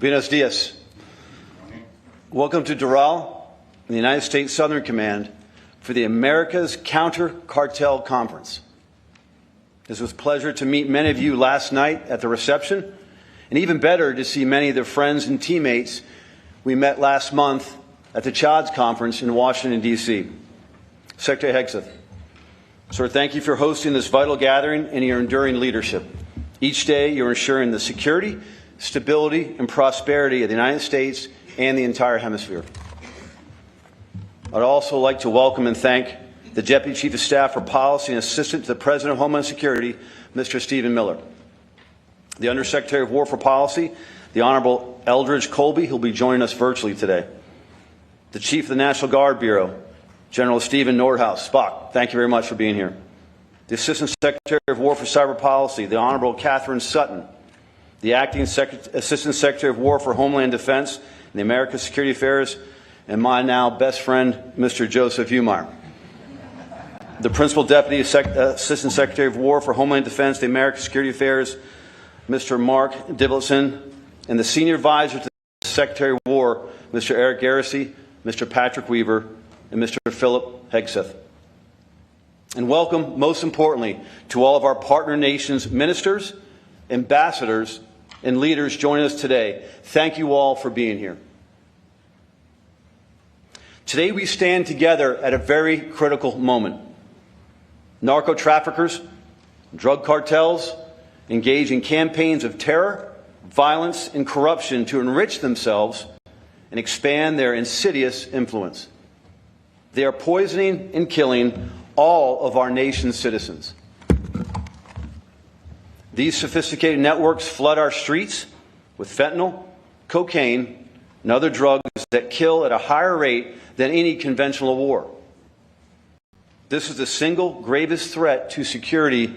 Buenos dias. Welcome to Doral, the United States Southern Command, for the America's Counter-Cartel Conference. It was a pleasure to meet many of you last night at the reception, and even better to see many of the friends and teammates we met last month at the CHODS conference in Washington, D.C. Secretary Hegseth, sir, thank you for hosting this vital gathering and your enduring leadership. Each day you're ensuring the security, stability, and prosperity of the United States and the entire hemisphere. I'd also like to welcome and thank the Deputy Chief of Staff for Policy and Assistant to the President of Homeland Security, Mr. Stephen Miller. The Undersecretary of War for Policy, the Honorable Eldridge Colby, who will be joining us virtually today. The Chief of the National Guard Bureau, General Stephen Nordhaus. Spock, thank you very much for being here. The Assistant Secretary of War for Cyber Policy, the Honorable Catherine Sutton. The Acting Assistant Secretary of War for Homeland Defense and the American Security Affairs, and my now best friend, Mr. Joseph Umar. The Principal Deputy Assistant Secretary of War for Homeland Defense, the American Security Affairs, Mr. Mark Dibleson, and the Senior Advisor to the Secretary of War, Mr. Eric Garrissey, Mr. Patrick Weaver, and Mr. Philip Hegseth. And welcome, most importantly, to all of our partner nations' ministers, ambassadors, and leaders joining us today. Thank you all for being here. Today we stand together at a very critical moment. Narco-traffickers, drug cartels engage in campaigns of terror, violence, and corruption to enrich themselves and expand their insidious influence. They are poisoning and killing all of our nation's citizens. These sophisticated networks flood our streets with fentanyl, cocaine, and other drugs that kill at a higher rate than any conventional war. This is the single gravest threat to security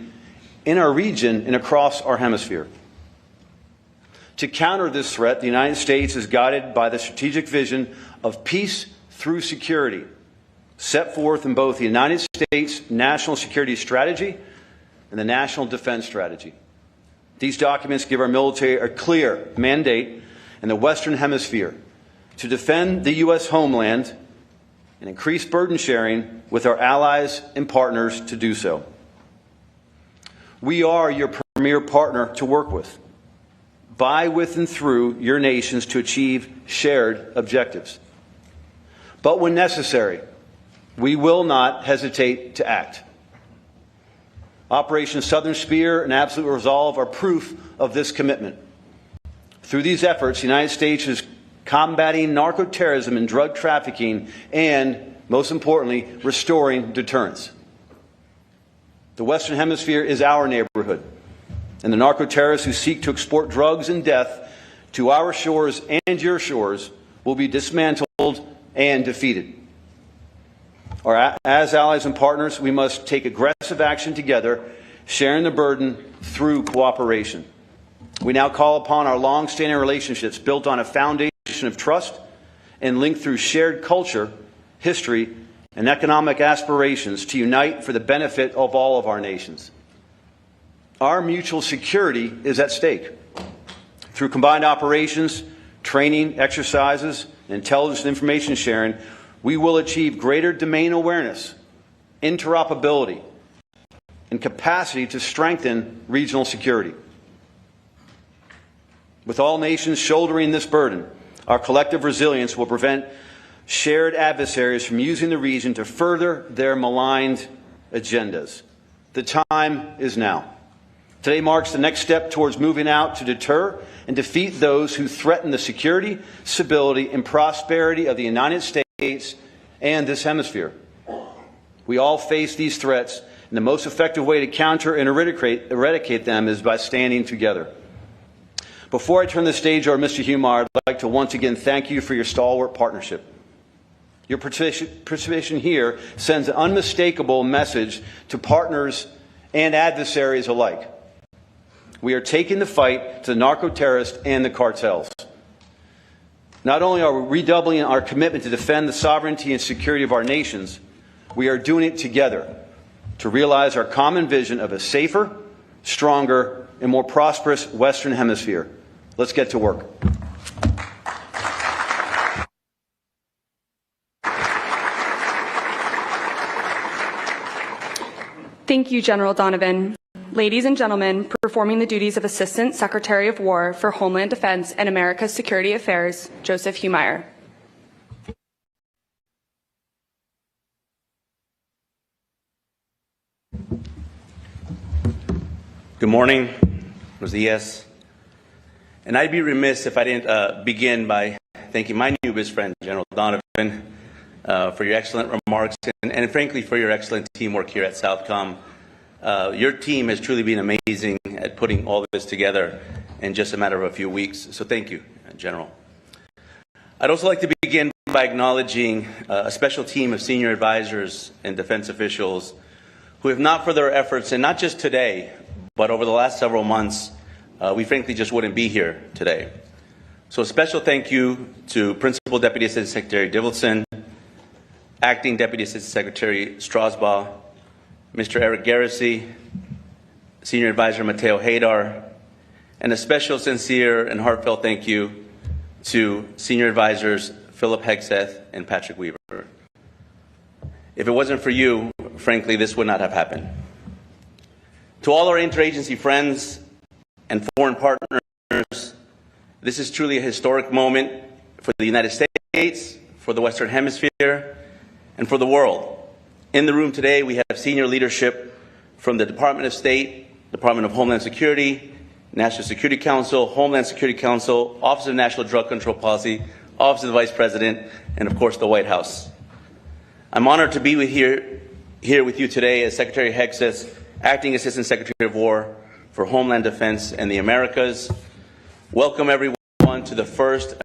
in our region and across our hemisphere. To counter this threat, the United States is guided by the strategic vision of peace through security, set forth in both the United States National Security Strategy and the National Defense Strategy. These documents give our military a clear mandate in the Western Hemisphere to defend the U.S. homeland and increase burden sharing with our allies and partners to do so. We are your premier partner to work with, by, with, and through your nations to achieve shared objectives. But when necessary, we will not hesitate to act. Operation Southern Spear and Absolute Resolve are proof of this commitment. Through these efforts, the United States is combating narco-terrorism and drug trafficking and, most importantly, restoring deterrence. The Western Hemisphere is our neighborhood, and the narco-terrorists who seek to export drugs and death to our shores and your shores will be dismantled and defeated. As allies and partners, we must take aggressive action together, sharing the burden through cooperation. We now call upon our long-standing relationships built on a foundation of trust and linked through shared culture, history, and economic aspirations to unite for the benefit of all of our nations. Our mutual security is at stake. Through combined operations, training, exercises, and intelligence and information sharing, we will achieve greater domain awareness, interoperability, and capacity to strengthen regional security. With all nations shouldering this burden, our collective resilience will prevent shared adversaries from using the region to further their maligned agendas. The time is now. Today marks the next step towards moving out to deter and defeat those who threaten the security, stability, and prosperity of the United States and this hemisphere. We all face these threats, and the most effective way to counter and eradicate them is by standing together. Before I turn the stage over to Mr. Humar, I'd like to once again thank you for your stalwart partnership. Your participation here sends an unmistakable message to partners and adversaries alike. We are taking the fight to the narco-terrorists and the cartels. Not only are we redoubling our commitment to defend the sovereignty and security of our nations, we are doing it together to realize our common vision of a safer, stronger, and more prosperous Western Hemisphere. Let's get to work. Thank you, General Donovan. Ladies and gentlemen, performing the duties of Assistant Secretary of War for Homeland Defense and America's Security Affairs, Joseph Humeyer. Good morning, buenos dias. And I'd be remiss if I didn't begin by thanking my new best friend, General Donovan, for your excellent remarks and frankly for your excellent teamwork here at SOUTHCOM. Your team has truly been amazing at putting all this together in just a matter of a few weeks. So thank you, General. I'd also like to begin by acknowledging a special team of senior advisors and defense officials who, if not for their efforts, and not just today, but over the last several months, we frankly just wouldn't be here today. So a special thank you to Principal Deputy Assistant Secretary Divelson, Acting Deputy Assistant Secretary Strasbaugh, Mr. Eric Garrissey, Senior Advisor Mateo Haydar, and a special, sincere, and heartfelt thank you to Senior Advisors Philip Hegseth and Patrick Weaver. If it wasn't for you, frankly, this would not have happened. To all our interagency friends and foreign partners, this is truly a historic moment for the United States, for the Western Hemisphere, and for the world. In the room today, we have senior leadership from the Department of State, Department of Homeland Security, National Security Council, Homeland Security Council, Office of National Drug Control Policy, Office of the Vice President, and of course the White House. I'm honored to be here with you today as Secretary Hegseth, Acting Assistant Secretary of War for Homeland Defense and the Americas. Welcome everyone to the first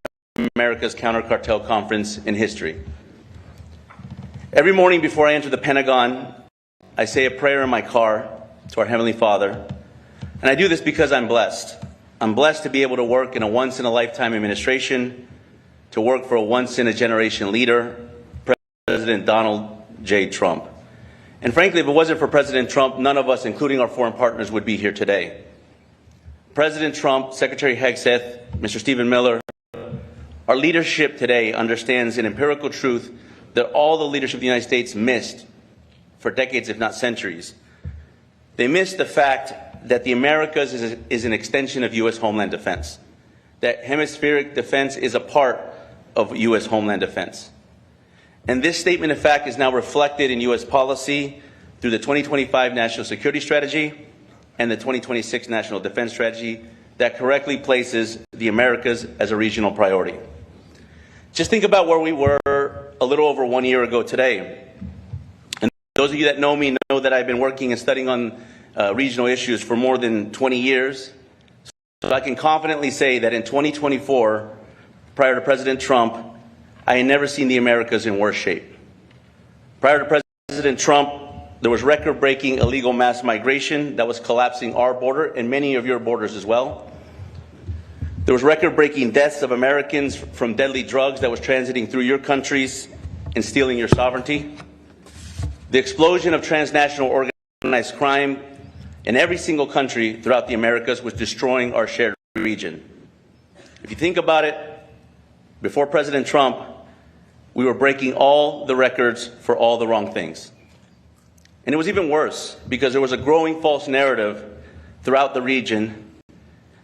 America's Counter Cartel Conference in history. Every morning before I enter the Pentagon, I say a prayer in my car to our Heavenly Father. And I do this because I'm blessed. I'm blessed to be able to work in a once-in-a-lifetime administration, to work for a once-in-a-generation leader, President Donald J. Trump. And frankly, if it wasn't for President Trump, none of us, including our foreign partners, would be here today. President Trump, Secretary Hegseth, Mr. Stephen Miller, our leadership today understands an empirical truth that all the leadership of the United States missed for decades, if not centuries. They missed the fact that the Americas is an extension of U.S. Homeland Defense, that hemispheric defense is a part of U.S. Homeland Defense. And this statement of fact is now reflected in U.S. policy through the 2025 National Security Strategy and the 2026 National Defense Strategy that correctly places the Americas as a regional priority. Just think about where we were a little over 1 year ago today. And those of you that know me know that I've been working and studying on regional issues for more than 20 years. So I can confidently say that in 2024, prior to President Trump, I had never seen the Americas in worse shape. Prior to President Trump, there was record-breaking illegal mass migration that was collapsing our border and many of your borders as well. There was record-breaking deaths of Americans from deadly drugs that was transiting through your countries and stealing your sovereignty. The explosion of transnational organized crime in every single country throughout the Americas was destroying our shared region. If you think about it, before President Trump, we were breaking all the records for all the wrong things. And it was even worse because there was a growing false narrative throughout the region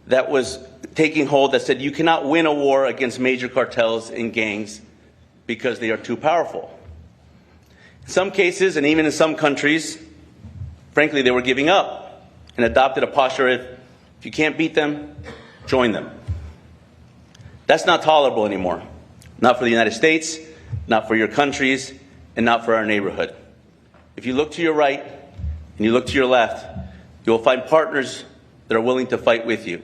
that was taking hold that said you cannot win a war against major cartels and gangs because they are too powerful. In some cases, and even in some countries, frankly, they were giving up and adopted a posture of, if you can't beat them, join them. That's not tolerable anymore. Not for the United States, not for your countries, and not for our neighborhood. If you look to your right and you look to your left, you will find partners that are willing to fight with you.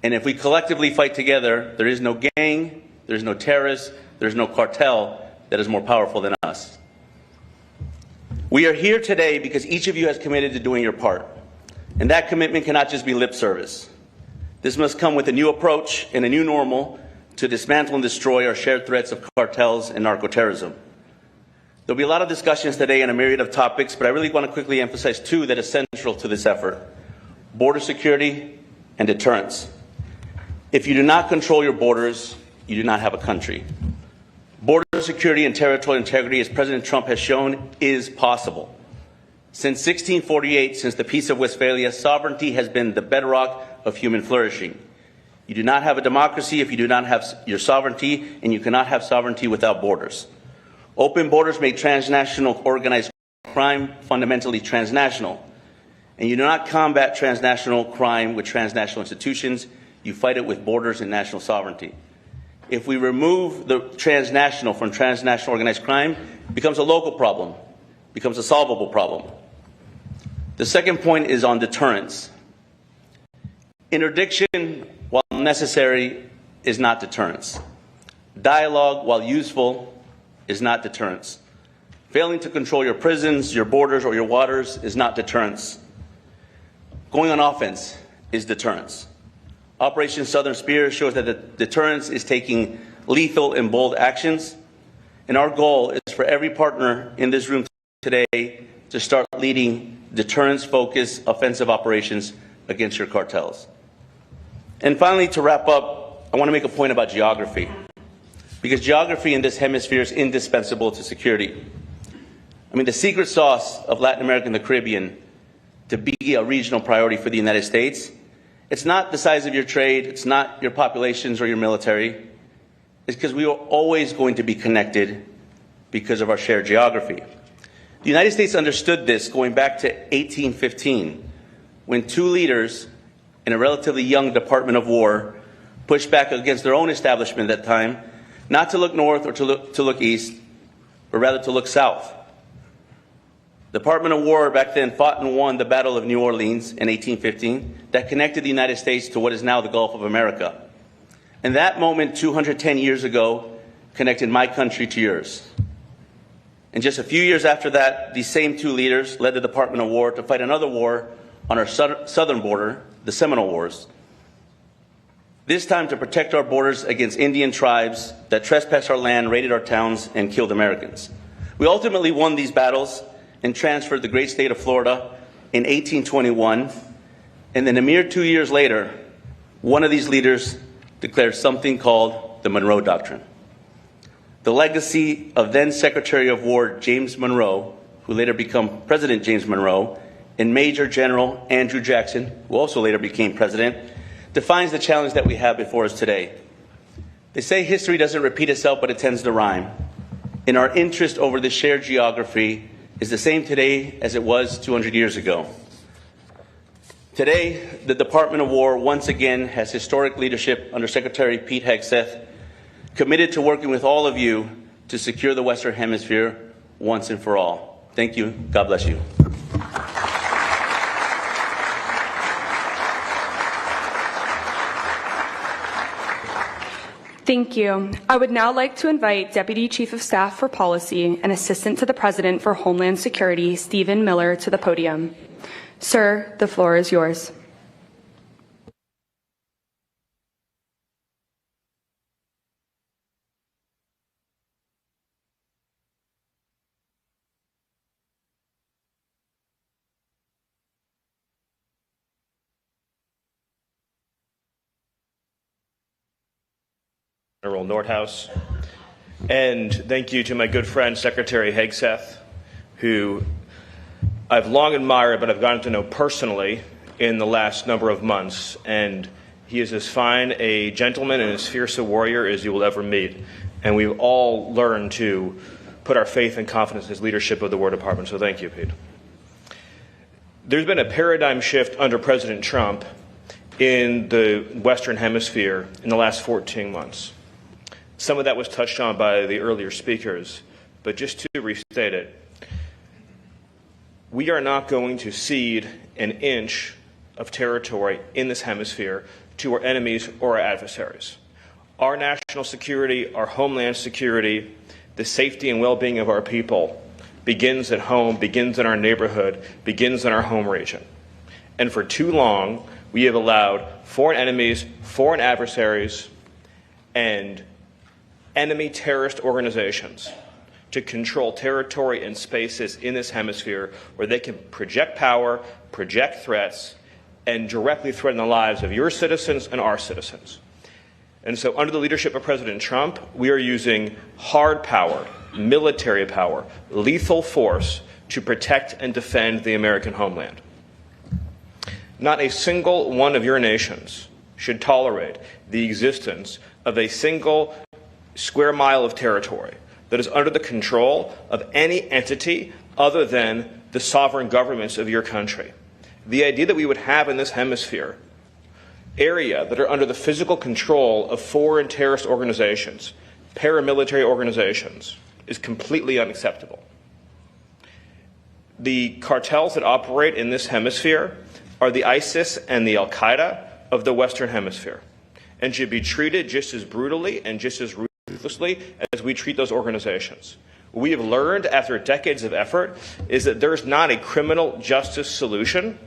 And if we collectively fight together, there is no gang, there is no terrorist, there is no cartel that is more powerful than us. We are here today because each of you has committed to doing your part. And that commitment cannot just be lip service. This must come with a new approach and a new normal to dismantle and destroy our shared threats of cartels and narcoterrorism. There'll be a lot of discussions today on a myriad of topics, but I really want to quickly emphasize two that are central to this effort: border security and deterrence. If you do not control your borders, you do not have a country. Border security and territorial integrity, as President Trump has shown, is possible. Since 1648, since the Peace of Westphalia, sovereignty has been the bedrock of human flourishing. You do not have a democracy if you do not have your sovereignty, and you cannot have sovereignty without borders. Open borders make transnational organized crime fundamentally transnational. And you do not combat transnational crime with transnational institutions. You fight it with borders and national sovereignty. If we remove the transnational from transnational organized crime, it becomes a local problem, becomes a solvable problem. The second point is on deterrence. Interdiction, while necessary, is not deterrence. Dialogue, while useful, is not deterrence. Failing to control your prisons, your borders, or your waters is not deterrence. Going on offense is deterrence. Operation Southern Spear shows that the deterrence is taking lethal and bold actions, and our goal is for every partner in this room today to start leading deterrence-focused offensive operations against your cartels. And finally, to wrap up, I want to make a point about geography, because geography in this hemisphere is indispensable to security. I mean, the secret sauce of Latin America and the Caribbean to be a regional priority for the United States, it's not the size of your trade, it's not your populations or your military, it's because we are always going to be connected because of our shared geography. The United States understood this going back to 1815, when two leaders in a relatively young Department of War pushed back against their own establishment at that time, not to look north or to look east, but rather to look south. The Department of War back then fought and won the Battle of New Orleans in 1815 that connected the United States to what is now the Gulf of America. And that moment 210 years ago connected my country to yours. And just a few years after that, these same two leaders led the Department of War to fight another war on our southern border, the Seminole Wars. This time to protect our borders against Indian tribes that trespassed our land, raided our towns, and killed Americans. We ultimately won these battles and transferred the great state of Florida in 1821. And then a mere 2 years later, one of these leaders declared something called the Monroe Doctrine. The legacy of then Secretary of War James Monroe, who later became President James Monroe, and Major General Andrew Jackson, who also later became president, defines the challenge that we have before us today. They say history doesn't repeat itself, but it tends to rhyme. And our interest over this shared geography is the same today as it was 200 years ago. Today, the Department of War once again has historic leadership under Secretary Pete Hegseth, committed to working with all of you to secure the Western Hemisphere once and for all. Thank you. God bless you. Thank you. I would now like to invite Deputy Chief of Staff for Policy and Assistant to the President for Homeland Security, Stephen Miller, to the podium. Sir, the floor is yours. General Nordhaus, and thank you to my good friend Secretary Hegseth, who I've long admired but I've gotten to know personally in the last number of months, and he is as fine a gentleman and as fierce a warrior as you will ever meet, and we've all learned to put our faith and confidence in his leadership of the War Department, so thank you, Pete. There's been a paradigm shift under President Trump in the Western Hemisphere in the last 14 months. Some of that was touched on by the earlier speakers, but just to restate it, we are not going to cede an inch of territory in this hemisphere to our enemies or our adversaries. Our national security, our homeland security, the safety and well-being of our people begins at home, begins in our neighborhood, begins in our home region. And for too long, we have allowed foreign enemies, foreign adversaries, and enemy terrorist organizations to control territory and spaces in this hemisphere where they can project power, project threats, and directly threaten the lives of your citizens and our citizens. And so under the leadership of President Trump, we are using hard power, military power, lethal force to protect and defend the American homeland. Not a single one of your nations should tolerate the existence of a single square mile of territory that is under the control of any entity other than the sovereign governments of your country. The idea that we would have in this hemisphere area that are under the physical control of foreign terrorist organizations, paramilitary organizations, is completely unacceptable. The cartels that operate in this hemisphere are the ISIS and the Al-Qaeda of the Western Hemisphere, and should be treated just as brutally and just as ruthlessly as we treat those organizations. What we have learned after decades of effort is that there is not a criminal justice solution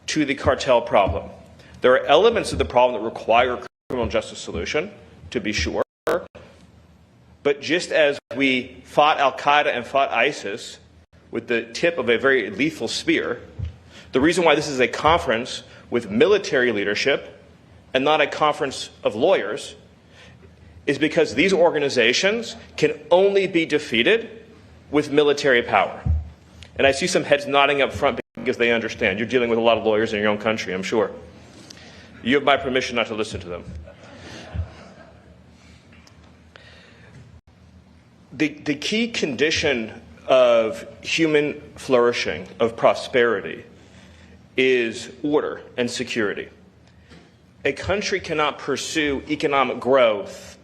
to the cartel problem. There are elements of the problem that require a criminal justice solution, to be sure, but just as we fought Al-Qaeda and fought ISIS with the tip of a very lethal spear, the reason why this is a conference with military leadership and not a conference of lawyers is because these organizations can only be defeated with military power. And I see some heads nodding up front because they understand. You're dealing with a lot of lawyers in your own country, I'm sure. You have my permission not to listen to them. The key condition of human flourishing, of prosperity, is order and security. A country cannot pursue economic growth,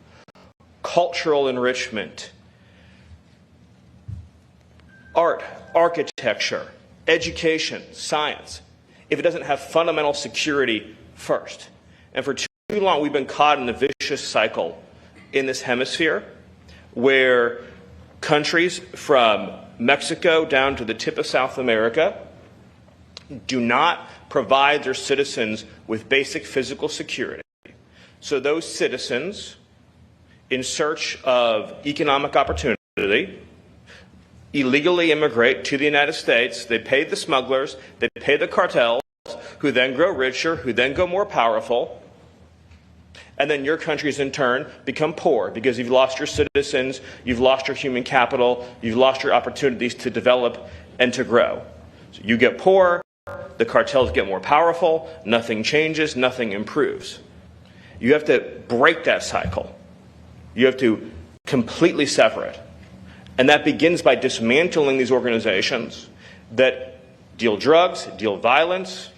cultural enrichment, art, architecture, education, science, if it doesn't have fundamental security first. And for too long, we've been caught in a vicious cycle in this hemisphere where countries from Mexico down to the tip of South America do not provide their citizens with basic physical security. So those citizens, in search of economic opportunity, illegally immigrate to the United States. They pay the smugglers, they pay the cartels, who then grow richer, who then go more powerful. And then your countries, in turn, become poor because you've lost your citizens, you've lost your human capital, you've lost your opportunities to develop and to grow. So you get poor, the cartels get more powerful, nothing changes, nothing improves. You have to break that cycle. You have to completely sever it. And that begins by dismantling these organizations that deal drugs, deal violence,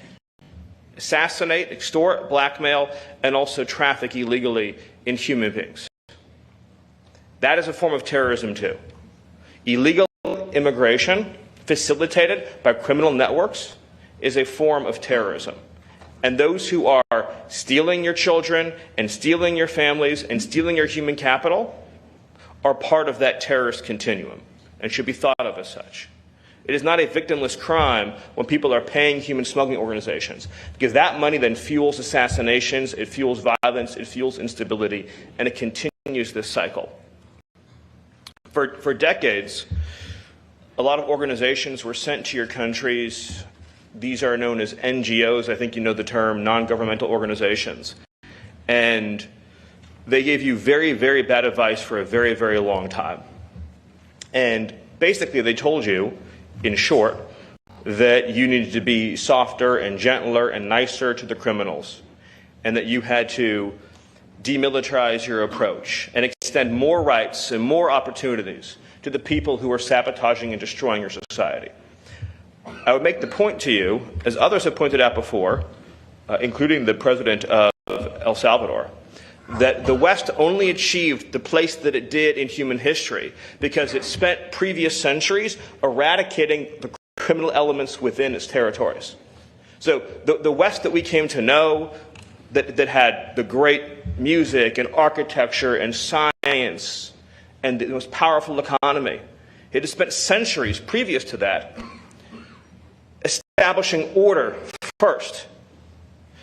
assassinate, extort, blackmail, and also traffic illegally in human beings. That is a form of terrorism too. Illegal immigration facilitated by criminal networks is a form of terrorism. And those who are stealing your children and stealing your families and stealing your human capital are part of that terrorist continuum and should be thought of as such. It is not a victimless crime when people are paying human smuggling organizations, because that money then fuels assassinations, it fuels violence, it fuels instability, and it continues this cycle. For decades, a lot of organizations were sent to your countries. These are known as NGOs. I think you know the term, non-governmental organizations. And they gave you very, very bad advice for a very, very long time. And basically they told you, in short, that you needed to be softer and gentler and nicer to the criminals, and that you had to demilitarize your approach and extend more rights and more opportunities to the people who are sabotaging and destroying your society. I would make the point to you, as others have pointed out before, including the president of El Salvador, that the West only achieved the place that it did in human history because it spent previous centuries eradicating the criminal elements within its territories. So the West that we came to know, that had the great music and architecture and science and the most powerful economy, it had spent centuries previous to that establishing order first.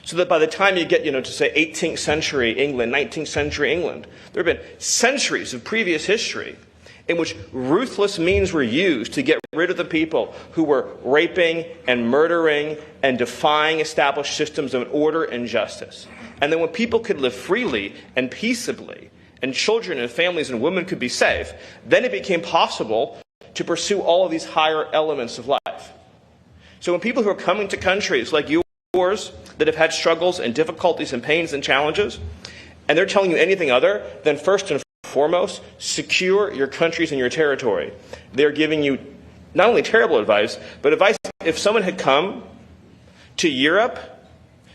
So that by the time you get, to say 18th century England, 19th century England, there have been centuries of previous history in which ruthless means were used to get rid of the people who were raping and murdering and defying established systems of order and justice. And then when people could live freely and peaceably, and children and families and women could be safe, then it became possible to pursue all of these higher elements of life. So when people who are coming to countries like yours that have had struggles and difficulties and pains and challenges, and they're telling you anything other than first and foremost, secure your countries and your territory, they're giving you not only terrible advice, but advice if someone had come to Europe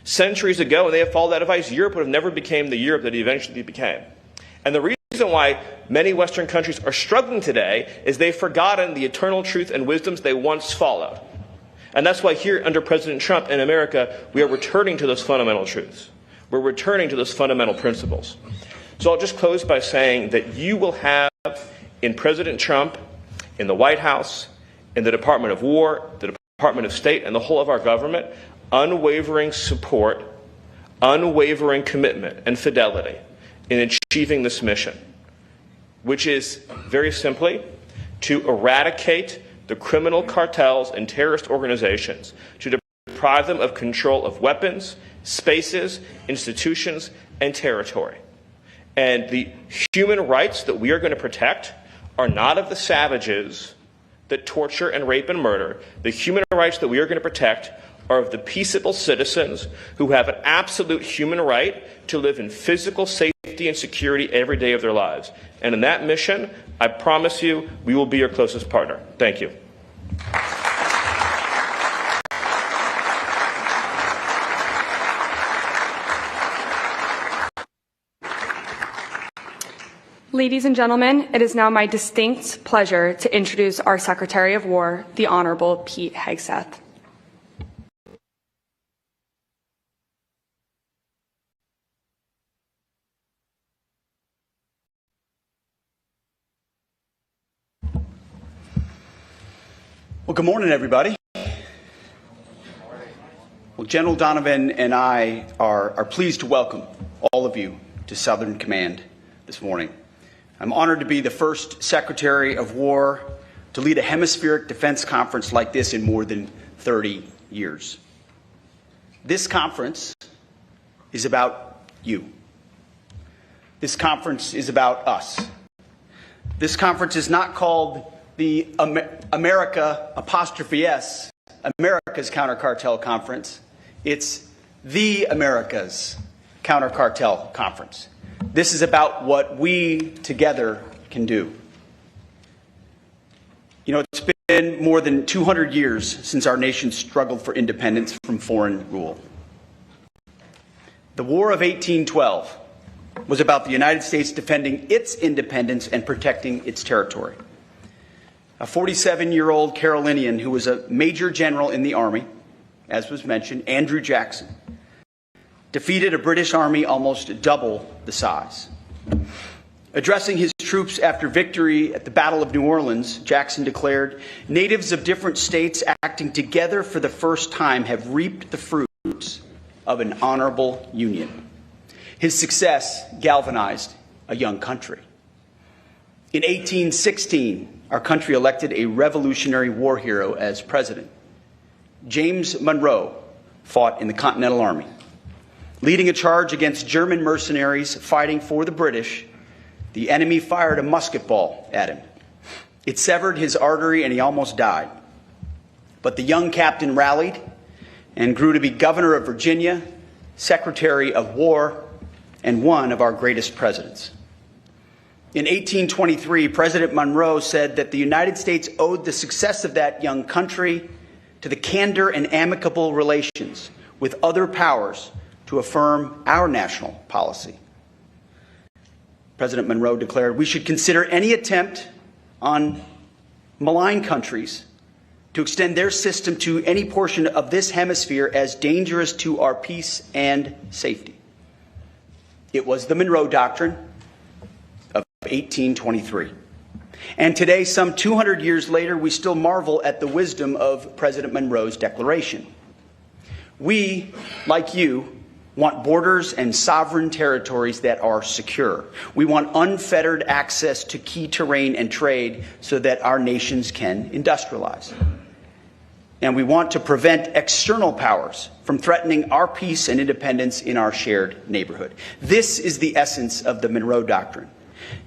centuries ago and they had followed that advice, Europe would have never become the Europe that it eventually became. And the reason why many Western countries are struggling today is they've forgotten the eternal truth and wisdoms they once followed. And that's why here under President Trump in America, we are returning to those fundamental truths. We're returning to those fundamental principles. So I'll just close by saying that you will have in President Trump, in the White House, in the Department of War, the Department of State, and the whole of our government, unwavering support, unwavering commitment, and fidelity in achieving this mission, which is very simply to eradicate the criminal cartels and terrorist organizations, to deprive them of control of weapons, spaces, institutions, and territory. And the human rights that we are going to protect are not of the savages that torture and rape and murder. The human rights that we are going to protect are of the peaceable citizens who have an absolute human right to live in physical safety and security every day of their lives. And in that mission, I promise you, we will be your closest partner. Thank you. Ladies and gentlemen, it is now my distinct pleasure to introduce our Secretary of War, the Honorable Pete Hegseth. Well, good morning, everybody. Well, General Donovan and I are pleased to welcome all of you to Southern Command this morning. I'm honored to be the first Secretary of War to lead a hemispheric defense conference like this in more than 30 years. This conference is about you. This conference is about us. This conference is not called the America '*S, America's Counter-Cartel Conference. It's the America's Counter-Cartel Conference. This is about what we together can do. You know, it's been more than 200 years since our nation struggled for independence from foreign rule. The War of 1812 was about the United States defending its independence and protecting its territory. A 47-year-old Carolinian who was a major general in the Army, as was mentioned, Andrew Jackson, defeated a British army almost double the size. Addressing his troops after victory at the Battle of New Orleans, Jackson declared, "Natives of different states acting together for the first time have reaped the fruits of an honorable union." His success galvanized a young country. In 1816, our country elected a Revolutionary War hero as president. James Monroe fought in the Continental Army, leading a charge against German mercenaries fighting for the British. The enemy fired a musket ball at him. It severed his artery and he almost died. But the young captain rallied and grew to be governor of Virginia, Secretary of War, and one of our greatest presidents. In 1823, President Monroe said that the United States owed the success of that young country to the candor and amicable relations with other powers to affirm our national policy. President Monroe declared, "We should consider any attempt on malign countries to extend their system to any portion of this hemisphere as dangerous to our peace and safety." It was the Monroe Doctrine of 1823. And today, some 200 years later, we still marvel at the wisdom of President Monroe's declaration. We, like you, want borders and sovereign territories that are secure. We want unfettered access to key terrain and trade so that our nations can industrialize. And we want to prevent external powers from threatening our peace and independence in our shared neighborhood. This is the essence of the Monroe Doctrine.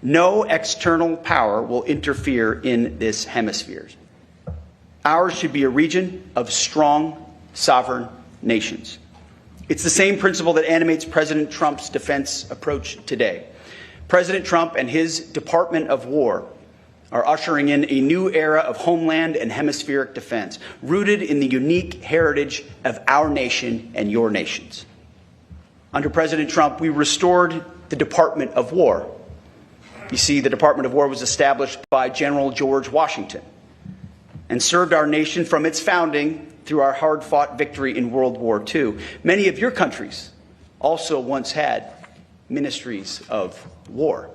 No external power will interfere in this hemisphere. Ours should be a region of strong, sovereign nations. It's the same principle that animates President Trump's defense approach today. President Trump and his Department of War are ushering in a new era of homeland and hemispheric defense, rooted in the unique heritage of our nation and your nations. Under President Trump, we restored the Department of War. You see, the Department of War was established by General George Washington and served our nation from its founding through our hard-fought victory in World War II. Many of your countries also once had ministries of war.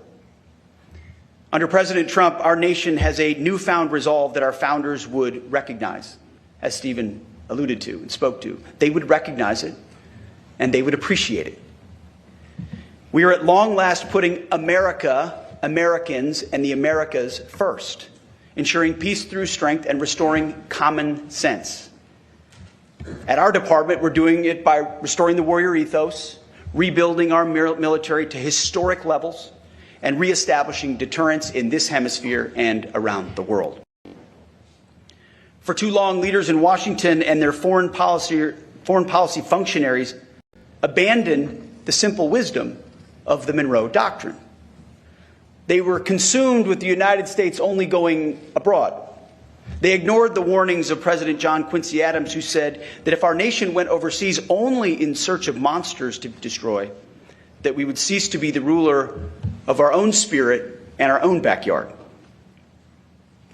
Under President Trump, our nation has a newfound resolve that our founders would recognize, as Stephen alluded to and spoke to. They would recognize it, and they would appreciate it. We are at long last putting America, Americans, and the Americas first, ensuring peace through strength and restoring common sense. At our department, we're doing it by restoring the warrior ethos, rebuilding our military to historic levels, and reestablishing deterrence in this hemisphere and around the world. For too long, leaders in Washington and their foreign policy functionaries abandoned the simple wisdom of the Monroe Doctrine. They were consumed with the United States only going abroad. They ignored the warnings of President John Quincy Adams, who said that if our nation went overseas only in search of monsters to destroy, that we would cease to be the ruler of our own spirit and our own backyard.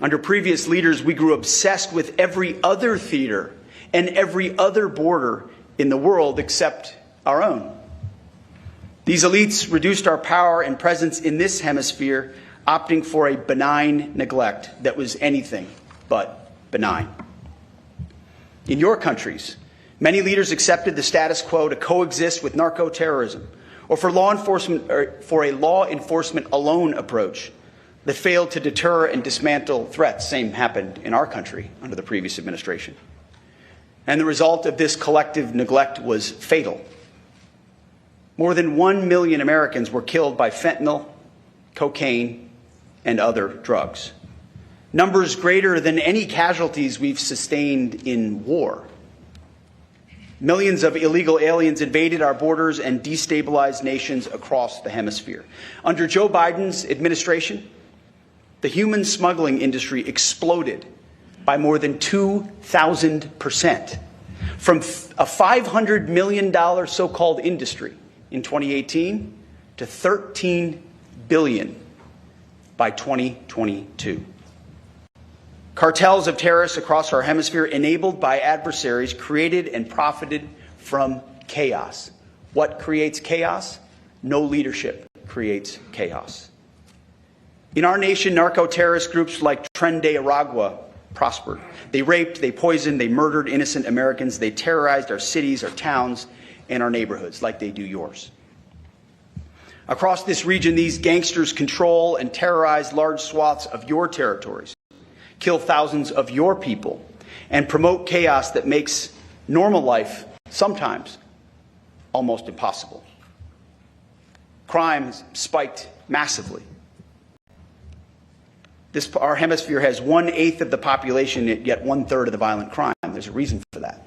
Under previous leaders, we grew obsessed with every other theater and every other border in the world except our own. These elites reduced our power and presence in this hemisphere, opting for a benign neglect that was anything but benign. In your countries, many leaders accepted the status quo to coexist with narco-terrorism, or for a law enforcement alone approach that failed to deter and dismantle threats. Same happened in our country under the previous administration. And the result of this collective neglect was fatal. More than 1 million Americans were killed by fentanyl, cocaine, and other drugs. Numbers greater than any casualties we've sustained in war. Millions of illegal aliens invaded our borders and destabilized nations across the hemisphere. Under Joe Biden's administration, the human smuggling industry exploded by more than 2,000%, from a $500 million so-called industry in 2018 to $13 billion by 2022. Cartels of terrorists across our hemisphere, enabled by adversaries, created and profited from chaos. What creates chaos? No leadership creates chaos. In our nation, narco-terrorist groups like Tren de Aragua prospered. They raped, they poisoned, they murdered innocent Americans. They terrorized our cities, our towns, and our neighborhoods like they do yours. Across this region, these gangsters control and terrorize large swaths of your territories, kill thousands of your people, and promote chaos that makes normal life sometimes almost impossible. Crime has spiked massively. Our hemisphere has 1/8 of the population, yet 1/3 of the violent crime. There's a reason for that.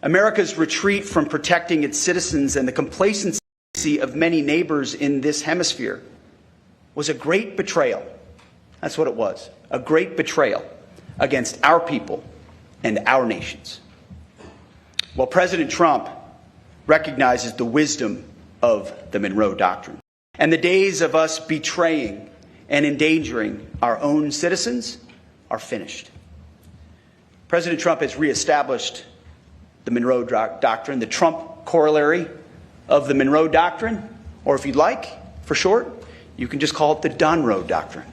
America's retreat from protecting its citizens and the complacency of many neighbors in this hemisphere was a great betrayal. That's what it was, a great betrayal against our people and our nations. Well, President Trump recognizes the wisdom of the Monroe Doctrine, and the days of us betraying and endangering our own citizens are finished. President Trump has reestablished the Monroe Doctrine, the Trump corollary of the Monroe Doctrine, or if you'd like, for short, you can just call it the Donroe Doctrine.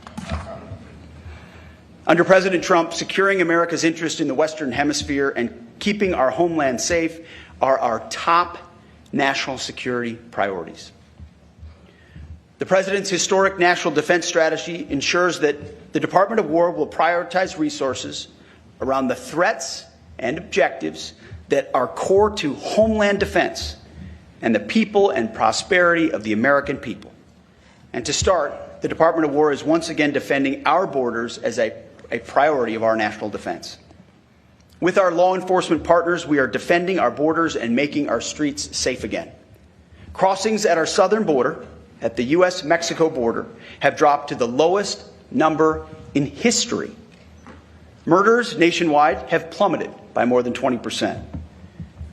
Under President Trump, securing America's interest in the Western Hemisphere and keeping our homeland safe are our top national security priorities. The President's historic national defense strategy ensures that the Department of War will prioritize resources around the threats and objectives that are core to homeland defense and the people and prosperity of the American people. And to start, the Department of War is once again defending our borders as a priority of our national defense. With our law enforcement partners, we are defending our borders and making our streets safe again. Crossings at our southern border, at the U.S.-Mexico border, have dropped to the lowest number in history. Murders nationwide have plummeted by more than 20%.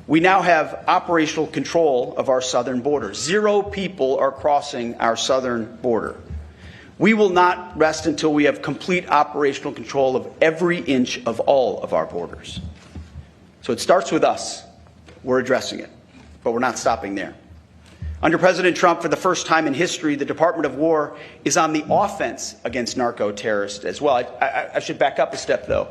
We now have operational control of our southern border. 0 people are crossing our southern border. We will not rest until we have complete operational control of every inch of all of our borders. So it starts with us. We're addressing it, but we're not stopping there. Under President Trump, for the first time in history, the Department of War is on the offense against narco-terrorists as well. I should back up a step, though.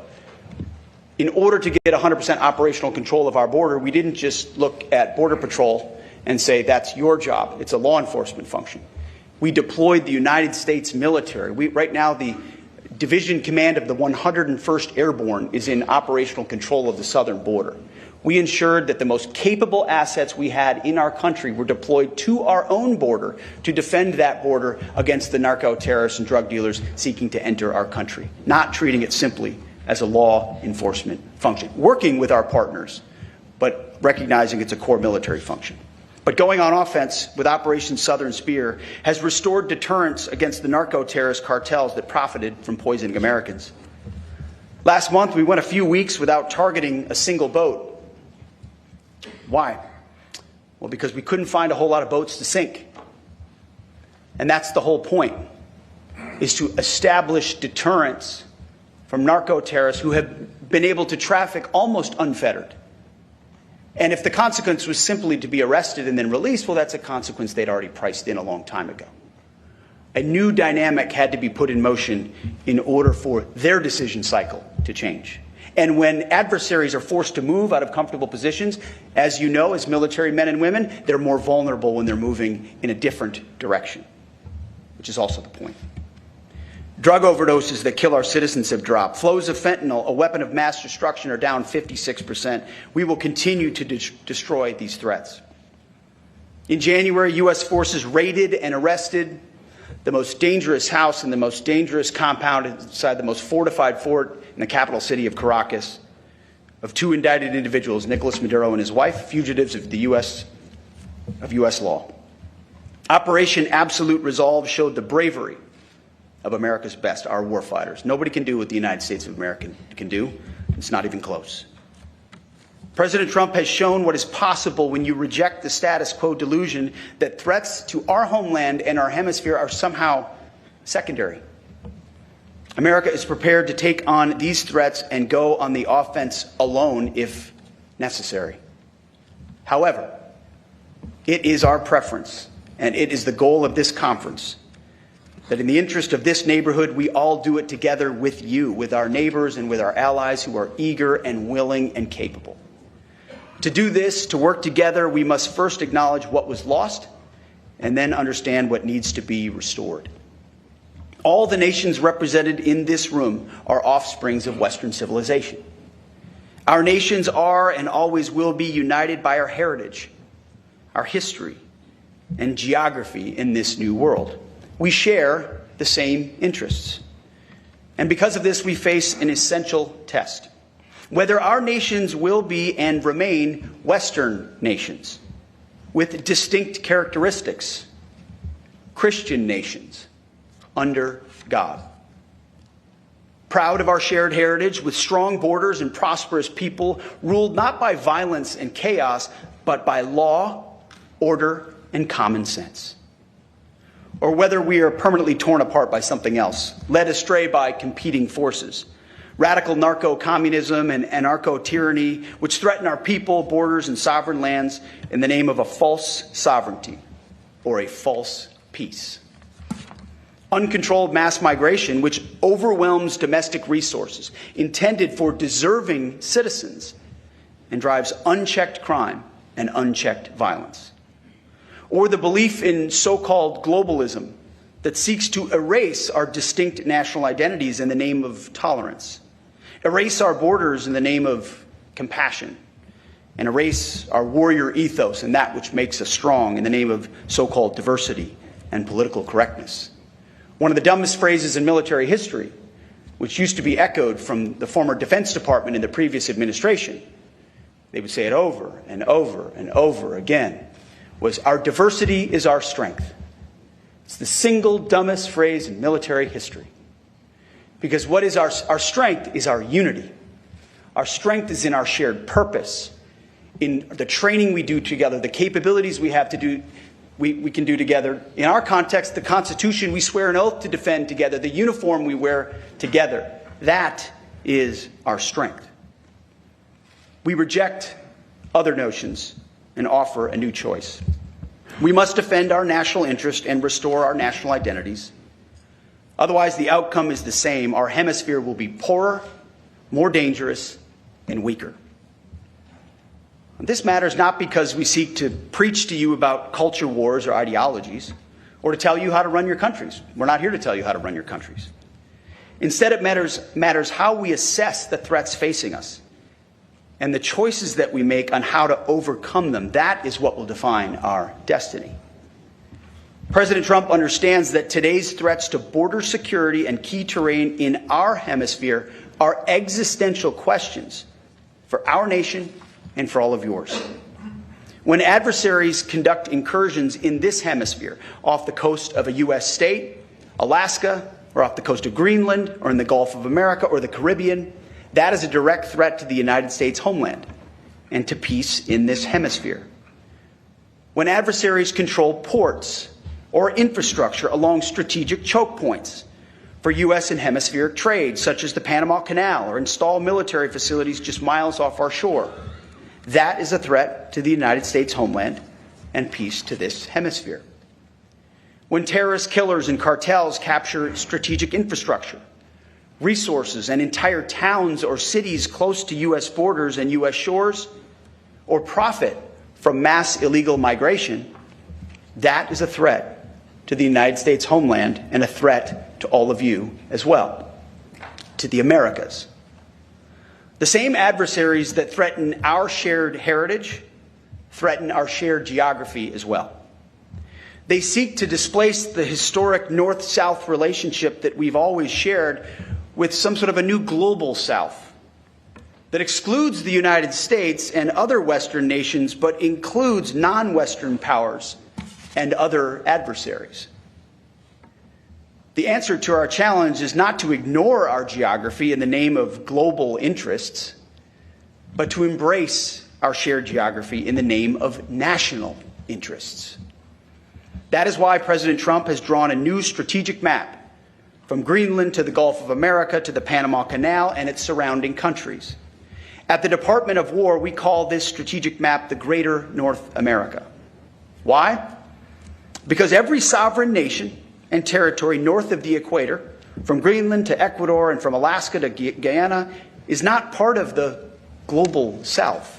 In order to get 100% operational control of our border, we didn't just look at Border Patrol and say, that's your job. It's a law enforcement function. We deployed the United States military. Right now, the Division Command of the 101st Airborne is in operational control of the southern border. We ensured that the most capable assets we had in our country were deployed to our own border to defend that border against the narco-terrorists and drug dealers seeking to enter our country, not treating it simply as a law enforcement function. Working with our partners, but recognizing it's a core military function. But going on offense with Operation Southern Spear has restored deterrence against the narco-terrorist cartels that profited from poisoning Americans. Last month, we went a few weeks without targeting a single boat. Why? Well, because we couldn't find a whole lot of boats to sink. And that's the whole point, is to establish deterrence from narco-terrorists who have been able to traffic almost unfettered. And if the consequence was simply to be arrested and then released, well, that's a consequence they'd already priced in a long time ago. A new dynamic had to be put in motion in order for their decision cycle to change. And when adversaries are forced to move out of comfortable positions, as you know, as military men and women, they're more vulnerable when they're moving in a different direction, which is also the point. Drug overdoses that kill our citizens have dropped. Flows of fentanyl, a weapon of mass destruction, are down 56%. We will continue to destroy these threats. In January, U.S. forces raided and arrested the most dangerous house and the most dangerous compound inside the most fortified fort in the capital city of Caracas, of 2 indicted individuals, Nicolas Maduro and his wife, fugitives of U.S. law. Operation Absolute Resolve showed the bravery of America's best, our warfighters. Nobody can do what the United States of America can do. It's not even close. President Trump has shown what is possible when you reject the status quo delusion that threats to our homeland and our hemisphere are somehow secondary. America is prepared to take on these threats and go on the offense alone if necessary. However, it is our preference, and it is the goal of this conference, that in the interest of this neighborhood, we all do it together with you, with our neighbors and with our allies who are eager and willing and capable. To do this, to work together, we must first acknowledge what was lost and then understand what needs to be restored. All the nations represented in this room are offsprings of Western civilization. Our nations are and always will be united by our heritage, our history, and geography in this new world. We share the same interests. And because of this, we face an essential test. Whether our nations will be and remain Western nations with distinct characteristics, Christian nations under God. Proud of our shared heritage with strong borders and prosperous people ruled not by violence and chaos, but by law, order, and common sense. Or whether we are permanently torn apart by something else, led astray by competing forces, radical narco-communism and anarcho-tyranny, which threaten our people, borders, and sovereign lands in the name of a false sovereignty or a false peace. Uncontrolled mass migration, which overwhelms domestic resources intended for deserving citizens and drives unchecked crime and unchecked violence. Or the belief in so-called globalism that seeks to erase our distinct national identities in the name of tolerance, erase our borders in the name of compassion, and erase our warrior ethos and that which makes us strong in the name of so-called diversity and political correctness. One of the dumbest phrases in military history, which used to be echoed from the former Defense Department in the previous administration, they would say it over and over and over again, was "Our diversity is our strength." It's the single dumbest phrase in military history. Because what is our strength is our unity. Our strength is in our shared purpose, in the training we do together, the capabilities we have to do, we can do together. In our context, the Constitution we swear an oath to defend together, the uniform we wear together. That is our strength. We reject other notions and offer a new choice. We must defend our national interest and restore our national identities. Otherwise, the outcome is the same. Our hemisphere will be poorer, more dangerous, and weaker. This matters not because we seek to preach to you about culture wars or ideologies, or to tell you how to run your countries. We're not here to tell you how to run your countries. Instead, it matters how we assess the threats facing us and the choices that we make on how to overcome them. That is what will define our destiny. President Trump understands that today's threats to border security and key terrain in our hemisphere are existential questions for our nation and for all of yours. When adversaries conduct incursions in this hemisphere, off the coast of a U.S. state, Alaska, or off the coast of Greenland, or in the Gulf of America, or the Caribbean, that is a direct threat to the United States homeland and to peace in this hemisphere. When adversaries control ports or infrastructure along strategic choke points for U.S. and hemispheric trade, such as the Panama Canal, or install military facilities just miles off our shore, that is a threat to the United States homeland and peace to this hemisphere. When terrorist killers and cartels capture strategic infrastructure, resources, and entire towns or cities close to U.S. borders and U.S. shores, or profit from mass illegal migration, that is a threat to the United States homeland and a threat to all of you as well, to the Americas. The same adversaries that threaten our shared heritage threaten our shared geography as well. They seek to displace the historic North-South relationship that we've always shared with some sort of a new global South that excludes the United States and other Western nations, but includes non-Western powers and other adversaries. The answer to our challenge is not to ignore our geography in the name of global interests, but to embrace our shared geography in the name of national interests. That is why President Trump has drawn a new strategic map from Greenland to the Gulf of America to the Panama Canal and its surrounding countries. At the Department of War, we call this strategic map the Greater North America. Why? Because every sovereign nation and territory north of the equator, from Greenland to Ecuador and from Alaska to Guyana, is not part of the global South.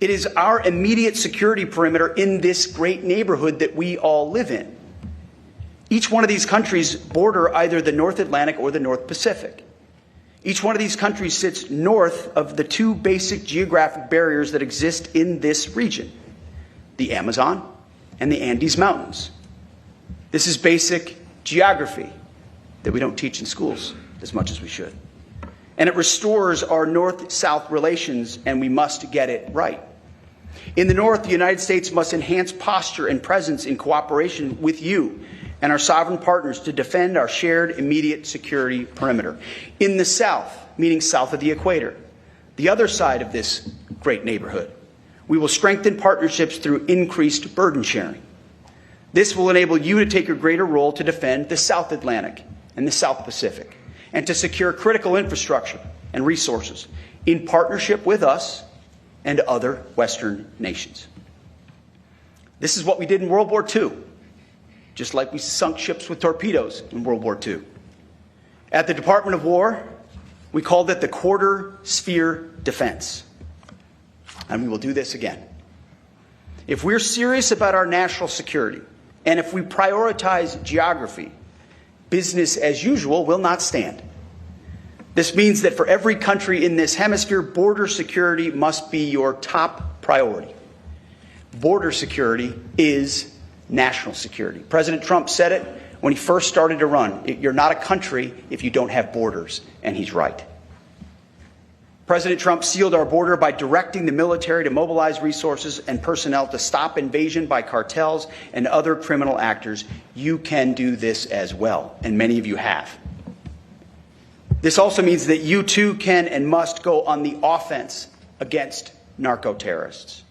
It is our immediate security perimeter in this great neighborhood that we all live in. Each one of these countries border either the North Atlantic or the North Pacific. Each one of these countries sits north of the two basic geographic barriers that exist in this region, the Amazon and the Andes Mountains. This is basic geography that we don't teach in schools as much as we should. And it restores our North-South relations, and we must get it right. In the North, the United States must enhance posture and presence in cooperation with you and our sovereign partners to defend our shared immediate security perimeter. In the South, meaning south of the equator, the other side of this great neighborhood, we will strengthen partnerships through increased burden sharing. This will enable you to take a greater role to defend the South Atlantic and the South Pacific, and to secure critical infrastructure and resources in partnership with us and other Western nations. This is what we did in World War II, just like we sunk ships with torpedoes in World War II. At the Department of War, we called it the quarter sphere defense. And we will do this again. If we're serious about our national security, and if we prioritize geography, business as usual will not stand. This means that for every country in this hemisphere, border security must be your top priority. Border security is national security. President Trump said it when he first started to run. You're not a country if you don't have borders, and he's right. President Trump sealed our border by directing the military to mobilize resources and personnel to stop invasion by cartels and other criminal actors. You can do this as well, and many of you have. This also means that you too can and must go on the offense against narco-terrorists.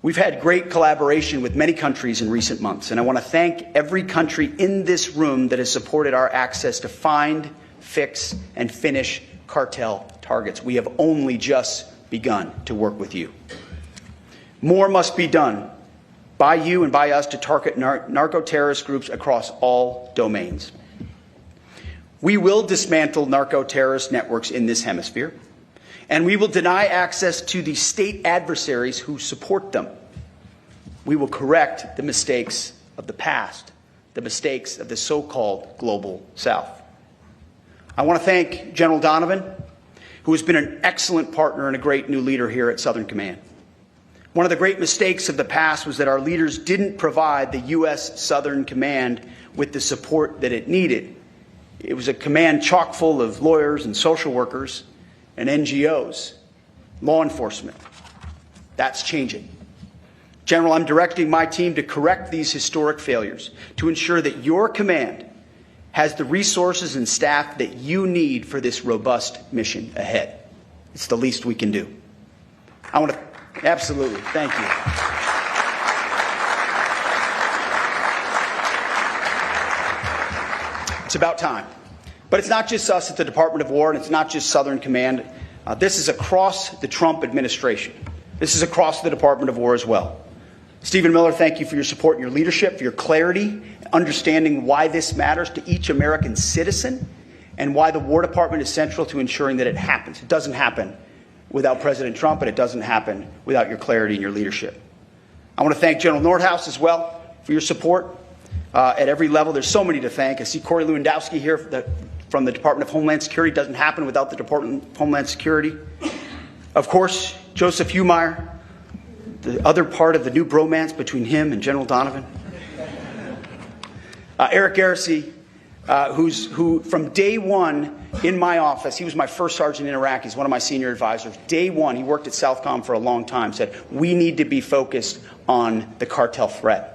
We've had great collaboration with many countries in recent months, and I want to thank every country in this room that has supported our access to find, fix, and finish cartel targets. We have only just begun to work with you. More must be done by you and by us to target narco-terrorist groups across all domains. We will dismantle narco-terrorist networks in this hemisphere, and we will deny access to the state adversaries who support them. We will correct the mistakes of the past, the mistakes of the so-called Global South. I want to thank General Donovan, who has been an excellent partner and a great new leader here at Southern Command. One of the great mistakes of the past was that our leaders didn't provide the U.S. Southern Command with the support that it needed. It was a command chock full of lawyers and social workers and NGOs, law enforcement. That's changing. General, I'm directing my team to correct these historic failures, to ensure that your command has the resources and staff that you need for this robust mission ahead. It's the least we can do. I want to, absolutely, thank you. It's about time. But it's not just us at the Department of War, and it's not just Southern Command. This is across the Trump administration. This is across the Department of War as well. Stephen Miller, thank you for your support and your leadership, for your clarity, understanding why this matters to each American citizen, and why the War Department is central to ensuring that it happens. It doesn't happen without President Trump, and it doesn't happen without your clarity and your leadership. I want to thank General Nordhaus as well for your support at every level. There's so many to thank. I see Corey Lewandowski here from the Department of Homeland Security. It doesn't happen without the Department of Homeland Security. Of course, Joseph Humeyer, the other part of the new bromance between him and General Donovan. Eric Garrissey, who from day one in my office, he was my first sergeant in Iraq. He's one of my senior advisors. Day one, he worked at SOUTHCOM for a long time, said, we need to be focused on the cartel threat.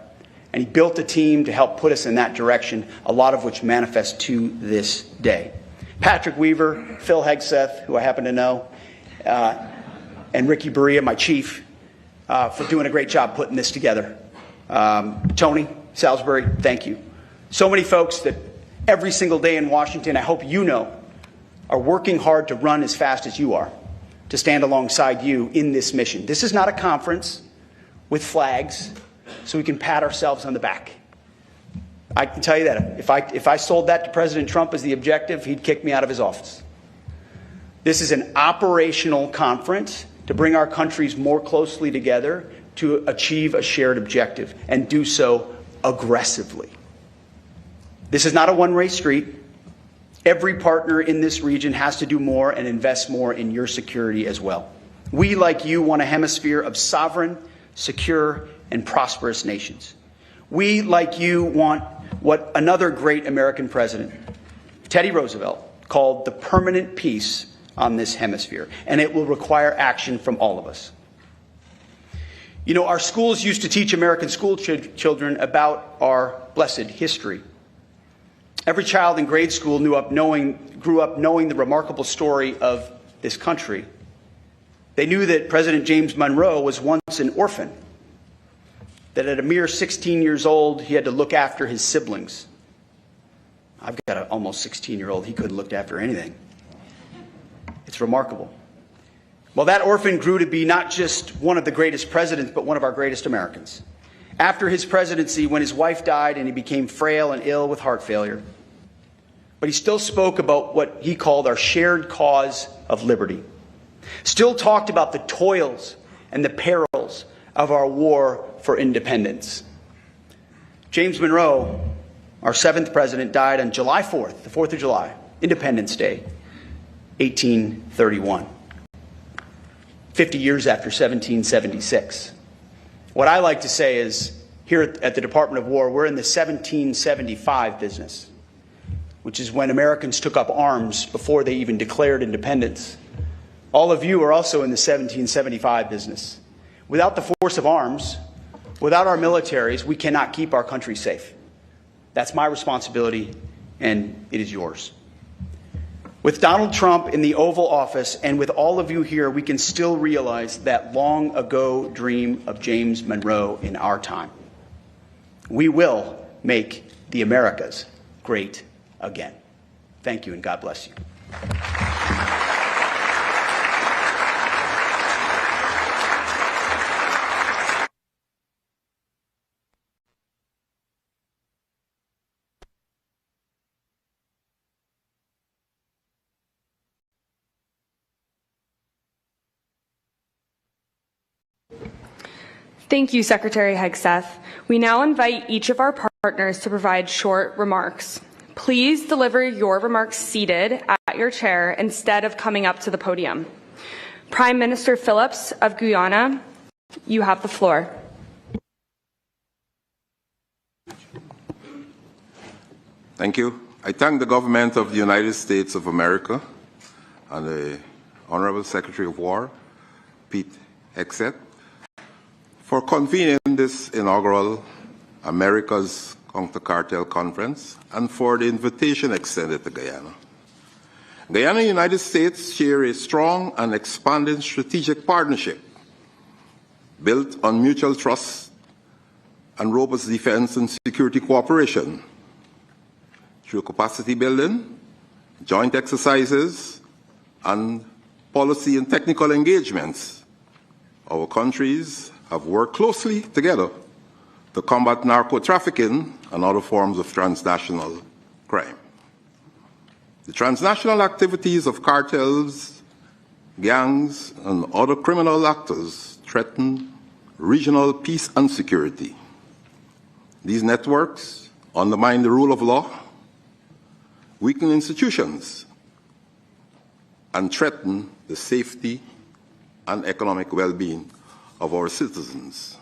And he built a team to help put us in that direction, a lot of which manifests to this day. Patrick Weaver, Phil Hegseth, who I happen to know, and Ricky Berea, my chief, for doing a great job putting this together. Tony Salisbury, thank you. So many folks that every single day in Washington, I hope you know, are working hard to run as fast as you are, to stand alongside you in this mission. This is not a conference with flags so we can pat ourselves on the back. I can tell you that. If I sold that to President Trump as the objective, he'd kick me out of his office. This is an operational conference to bring our countries more closely together to achieve a shared objective, and do so aggressively. This is not a one-way street. Every partner in this region has to do more and invest more in your security as well. We, like you, want a hemisphere of sovereign, secure, and prosperous nations. We, like you, want what another great American president, Teddy Roosevelt, called the permanent peace on this hemisphere, and it will require action from all of us. You know, our schools used to teach American school children about our blessed history. Every child in grade school grew up knowing the remarkable story of this country. They knew that President James Monroe was once an orphan, that at a mere 16 years old, he had to look after his siblings. I've got an almost 16-year-old. He couldn't look after anything. It's remarkable. Well, that orphan grew to be not just one of the greatest presidents, but one of our greatest Americans. After his presidency, when his wife died and he became frail and ill with heart failure, but he still spoke about what he called our shared cause of liberty. Still talked about the toils and the perils of our war for independence. James Monroe, our 7th president, died on July 4th, the 4th of July, Independence Day, 1831. 50 years after 1776. What I like to say is, here at the Department of War, we're in the 1775 business, which is when Americans took up arms before they even declared independence. All of you are also in the 1775 business. Without the force of arms, without our militaries, we cannot keep our country safe. That's my responsibility, and it is yours. With Donald Trump in the Oval Office and with all of you here, we can still realize that long ago dream of James Monroe in our time. We will make the Americas great again. Thank you, and God bless you. Thank you, Secretary Hegseth. We now invite each of our partners to provide short remarks. Please deliver your remarks seated at your chair instead of coming up to the podium. Prime Minister Phillips of Guyana, you have the floor. Thank you. I thank the government of the United States of America and the Honorable Secretary of War, Pete Hegseth, for convening this inaugural America's Counter-Cartel Conference and for the invitation extended to Guyana. Guyana and the United States share a strong and expanding strategic partnership built on mutual trust and robust defense and security cooperation. Through capacity building, joint exercises, and policy and technical engagements, our countries have worked closely together to combat narco-trafficking and other forms of transnational crime. The transnational activities of cartels, gangs, and other criminal actors threaten regional peace and security. These networks undermine the rule of law, weaken institutions, and threaten the safety and economic well-being of our citizens.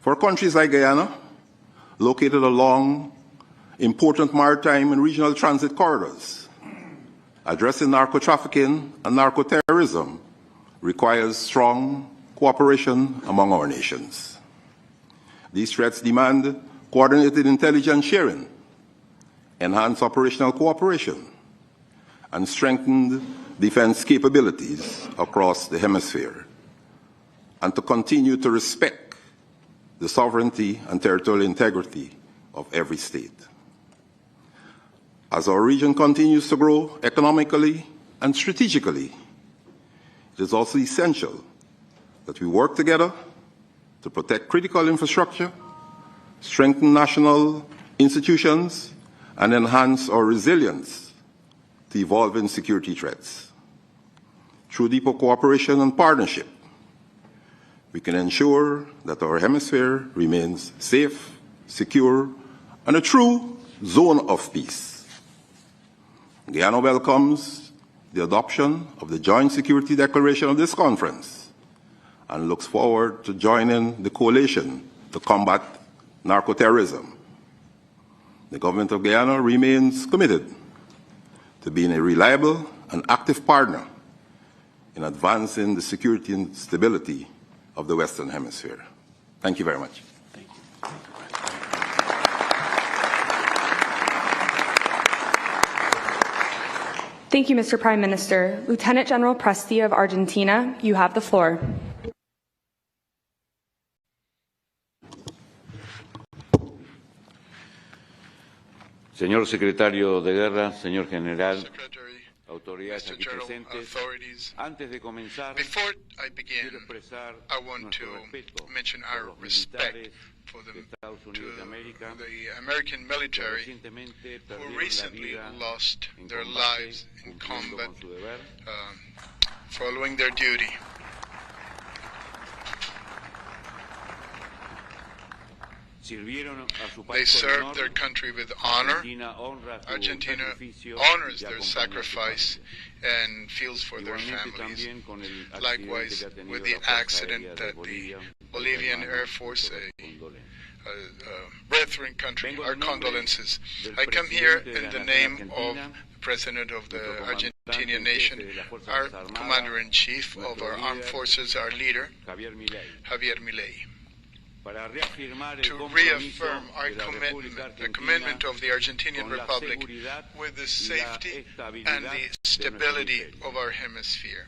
For countries like Guyana, located along important maritime and regional transit corridors, addressing narco-trafficking and narco-terrorism requires strong cooperation among our nations. These threats demand coordinated intelligence sharing, enhanced operational cooperation, and strengthened defense capabilities across the hemisphere, and to continue to respect the sovereignty and territorial integrity of every state. As our region continues to grow economically and strategically, it is also essential that we work together to protect critical infrastructure, strengthen national institutions, and enhance our resilience to evolving security threats. Through deeper cooperation and partnership, we can ensure that our hemisphere remains safe, secure, and a true zone of peace. Guyana welcomes the adoption of the Joint Security Declaration of this conference and looks forward to joining the coalition to combat narco-terrorism. The government of Guyana remains committed to being a reliable and active partner in advancing the security and stability of the Western Hemisphere. Thank you very much. Thank you. Thank you, Mr. Prime Minister. Lieutenant General Presti of Argentina, you have the floor. Señor Secretario de Guerra, señor General, autoridades aquí presentes, antes de comenzar, before I begin, I want to mention our respect for the American military who recently lost their lives in combat following their duty. They served their country with honor. Argentina honors their sacrifice and feels for their families. Likewise, with the accident that the Bolivian Air Force, brethren country our condolences. I come here in the name of the President of the Argentinian nation, our Commander-in-Chief of our armed forces, our leader, Javier Milei, to reaffirm our commitment, the commitment of the Argentinian Republic with the safety and the stability of our hemisphere.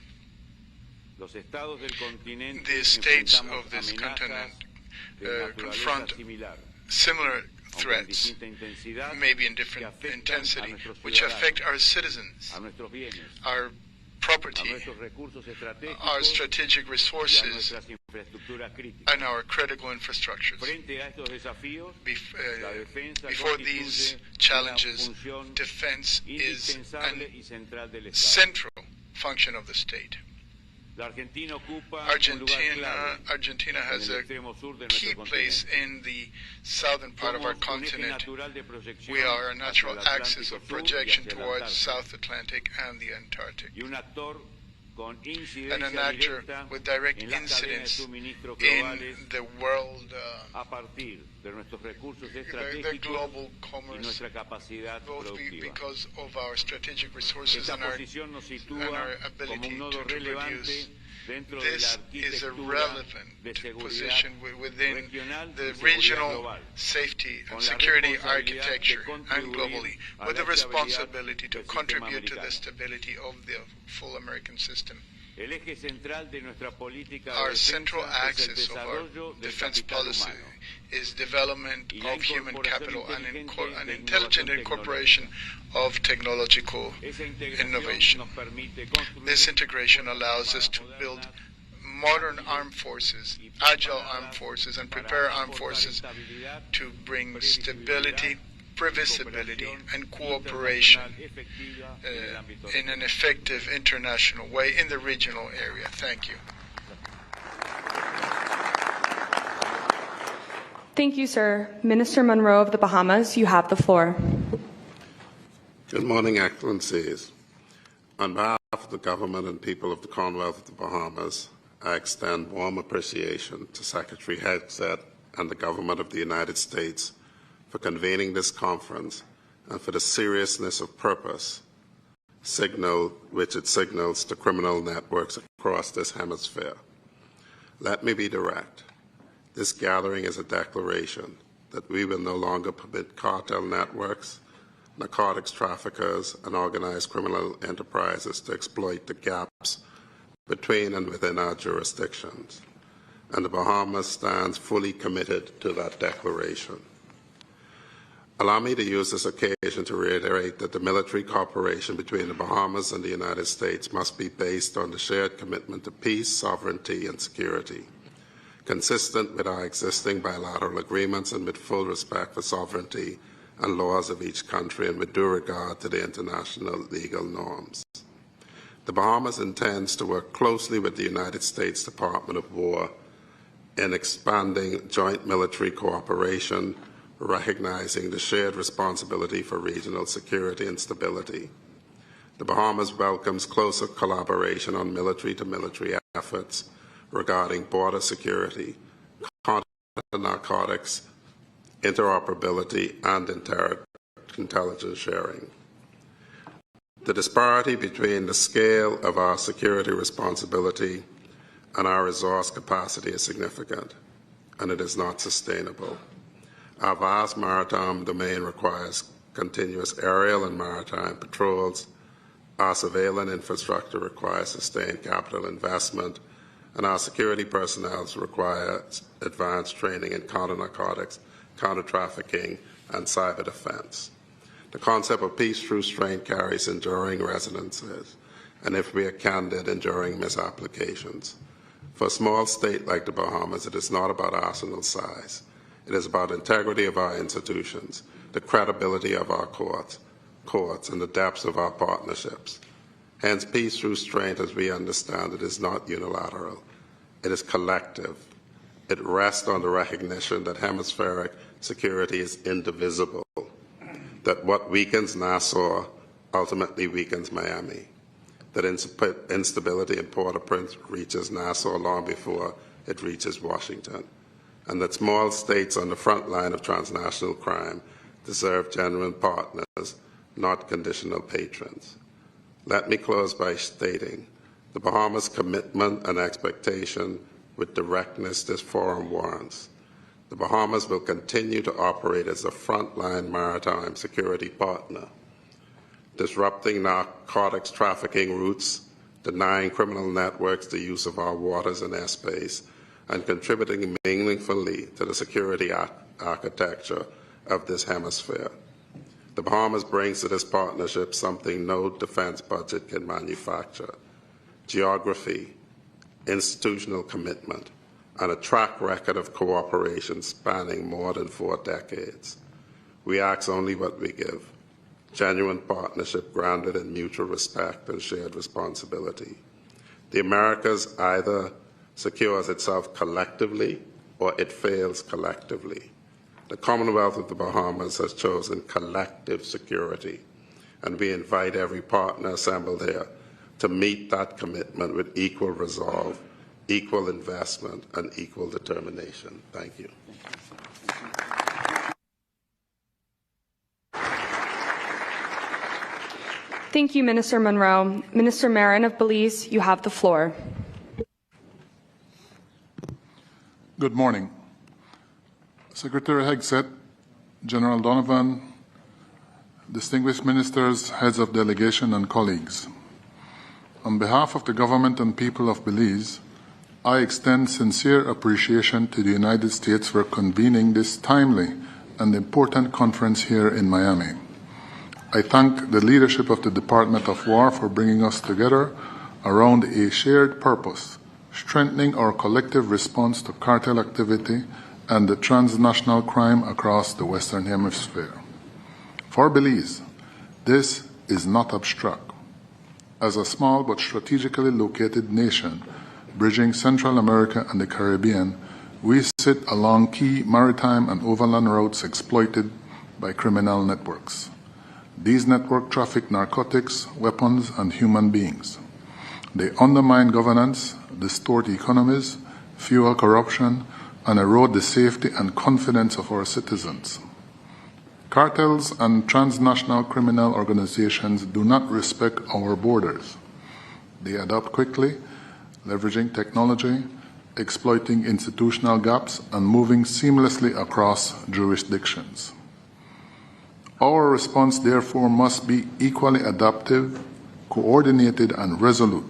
The states of this continent confront similar threats, maybe in different intensity, which affect our citizens, our property, our strategic resources, and our critical infrastructures. Before these challenges, defense is a central function of the state. Argentina has a key place in the southern part of our continent. We are a natural axis of projection towards South Atlantic and the Antarctic, and an actor with direct incidence in the world, the global commerce, both because of our strategic resources and our ability to reproduce. This is a relevant position within the regional safety and security architecture and globally, with the responsibility to contribute to the stability of the full American system. Our central axis of our defense policy is development of human capital and an intelligent incorporation of technological innovation. This integration allows us to build modern armed forces, agile armed forces, and prepare armed forces to bring stability, previsibility, and cooperation in an effective international way in the regional area. Thank you. Thank you, sir. Minister Monroe of the Bahamas, you have the floor. Good morning, Excellencies. On behalf of the government and people of the Commonwealth of the Bahamas, I extend warm appreciation to Secretary Hegseth and the government of the United States for convening this conference and for the seriousness of purpose which it signals to criminal networks across this hemisphere. Let me be direct. This gathering is a declaration that we will no longer permit cartel networks, narcotics traffickers, and organized criminal enterprises to exploit the gaps between and within our jurisdictions. And the Bahamas stands fully committed to that declaration. Allow me to use this occasion to reiterate that the military cooperation between the Bahamas and the United States must be based on the shared commitment to peace, sovereignty, and security, consistent with our existing bilateral agreements and with full respect for sovereignty and laws of each country and with due regard to the international legal norms. The Bahamas intends to work closely with the United States Department of War in expanding joint military cooperation, recognizing the shared responsibility for regional security and stability. The Bahamas welcomes closer collaboration on military-to-military efforts regarding border security, counter-narcotics, interoperability, and intelligence sharing. The disparity between the scale of our security responsibility and our resource capacity is significant, and it is not sustainable. Our vast maritime domain requires continuous aerial and maritime patrols. Our surveillance infrastructure requires sustained capital investment, and our security personnel require advanced training in counter-narcotics, counter-trafficking, and cyber defense. The concept of peace through strength carries enduring resonances, and if we are candid, enduring misapplications. For a small state like the Bahamas, it is not about arsenal size. It is about integrity of our institutions, the credibility of our courts, and the depths of our partnerships. Hence, peace through strength, as we understand it, is not unilateral. It is collective. It rests on the recognition that hemispheric security is indivisible, that what weakens Nassau ultimately weakens Miami, that instability in Port-au-Prince reaches Nassau long before it reaches Washington, and that small states on the front line of transnational crime deserve genuine partners, not conditional patrons. Let me close by stating the Bahamas' commitment and expectation with directness this forum warrants. The Bahamas will continue to operate as a frontline maritime security partner, disrupting narcotics trafficking routes, denying criminal networks the use of our waters and airspace, and contributing meaningfully to the security architecture of this hemisphere. The Bahamas brings to this partnership something no defense budget can manufacture: geography, institutional commitment, and a track record of cooperation spanning more than 4 decades. We ask only what we give: genuine partnership grounded in mutual respect and shared responsibility. The Americas either secures itself collectively or it fails collectively. The Commonwealth of the Bahamas has chosen collective security, and we invite every partner assembled here to meet that commitment with equal resolve, equal investment, and equal determination. Thank you. Thank you, Minister Monroe. Minister Marin of Belize, you have the floor. Good morning. Secretary Hegseth, General Donovan, distinguished ministers, heads of delegation, and colleagues. On behalf of the government and people of Belize, I extend sincere appreciation to the United States for convening this timely and important conference here in Miami. I thank the leadership of the Department of War for bringing us together around a shared purpose: strengthening our collective response to cartel activity and the transnational crime across the Western Hemisphere. For Belize, this is not abstract. As a small but strategically located nation bridging Central America and the Caribbean, we sit along key maritime and overland routes exploited by criminal networks. These networks traffic narcotics, weapons, and human beings. They undermine governance, distort economies, fuel corruption, and erode the safety and confidence of our citizens. Cartels and transnational criminal organizations do not respect our borders. They adapt quickly, leveraging technology, exploiting institutional gaps, and moving seamlessly across jurisdictions. Our response, therefore, must be equally adaptive, coordinated, and resolute.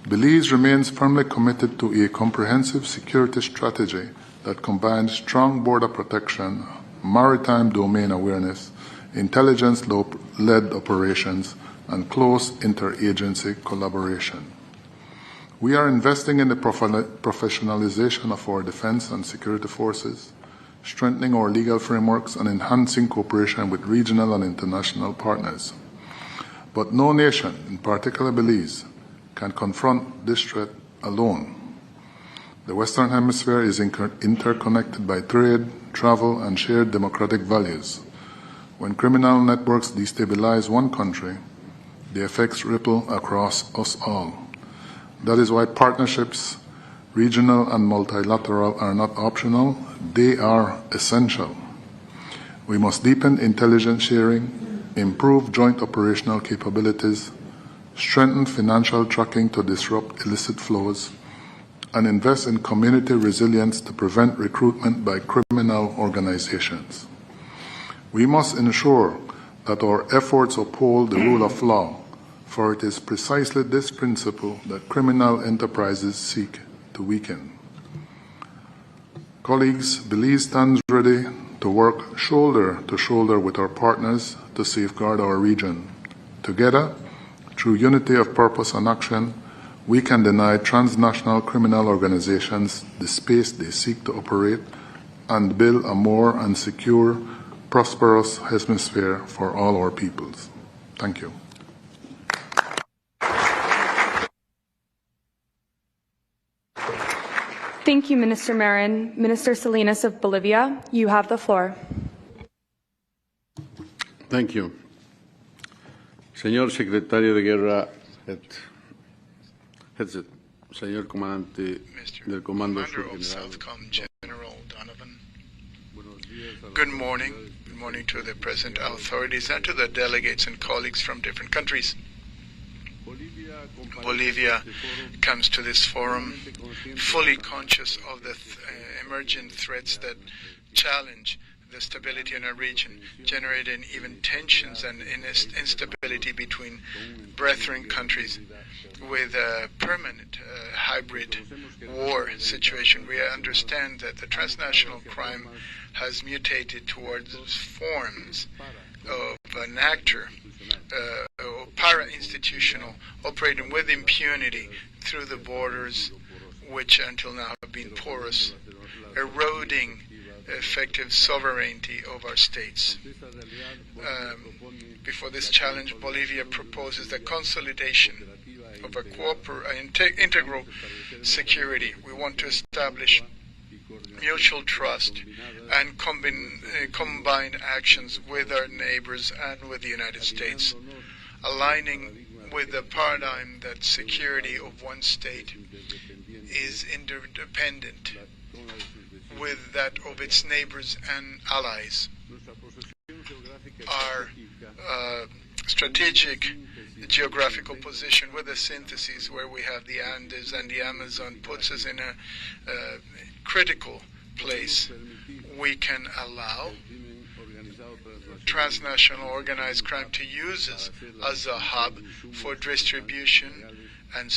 Belize remains firmly committed to a comprehensive security strategy that combines strong border protection, maritime domain awareness, intelligence-led operations, and close interagency collaboration. We are investing in the professionalization of our defense and security forces, strengthening our legal frameworks, and enhancing cooperation with regional and international partners. But no nation, in particular Belize, can confront this threat alone. The Western Hemisphere is interconnected by trade, travel, and shared democratic values. When criminal networks destabilize one country, the effects ripple across us all. That is why partnerships, regional and multilateral, are not optional, they are essential. We must deepen intelligence sharing, improve joint operational capabilities, strengthen financial tracking to disrupt illicit flows, and invest in community resilience to prevent recruitment by criminal organizations. We must ensure that our efforts uphold the rule of law, for it is precisely this principle that criminal enterprises seek to weaken. Colleagues, Belize stands ready to work shoulder to shoulder with our partners to safeguard our region. Together, through unity of purpose and action, we can deny transnational criminal organizations the space they seek to operate and build a more and secure, prosperous hemisphere for all our peoples. Thank you. Thank you, Minister Marin. Minister Salinas of Bolivia, you have the floor. Thank you. Señor Secretario de Guerra Hegseth, Señor Comandante del Mr. Comando Commander of Sur SOUTHCOM, General Donovan. Good morning. Good morning to the present authorities and to the delegates and colleagues from different countries. Bolivia comes to this forum fully conscious of the emergent threats that challenge the stability in our region, generating even tensions and instability between brethren countries with a permanent hybrid war situation. We understand that the transnational crime has mutated towards forms of an actor, para-institutional, operating with impunity through the borders, which until now have been porous, eroding effective sovereignty of our states. Before this challenge, Bolivia proposes the consolidation of a integral security. We want to establish mutual trust and combined actions with our neighbors and with the United States, aligning with the paradigm that security of one state is interdependent with that of its neighbors and allies. Our strategic geographical position with a synthesis where we have the Andes and the Amazon puts us in a critical place. We can allow transnational organized crime to use us as a hub for distribution and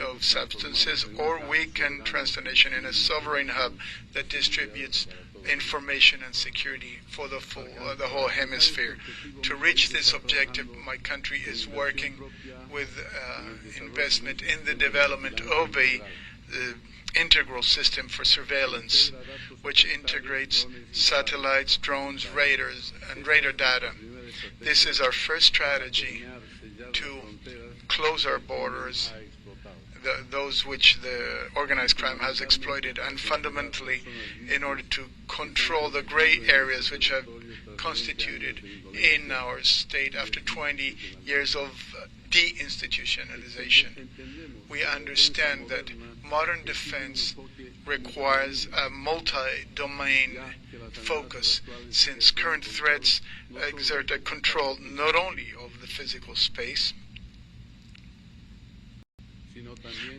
of substances, or we can transform the nation in a sovereign hub that distributes information and security for the whole hemisphere. To reach this objective, my country is working with investment in the development of a integral system for surveillance, which integrates satellites, drones, radars, and radar data. This is our first strategy to close our borders, those which the organized crime has exploited, and fundamentally in order to control the gray areas which have constituted in our state after 20 years of deinstitutionalization. We understand that modern defense requires a multi-domain focus, since current threats exert a control not only of the physical space,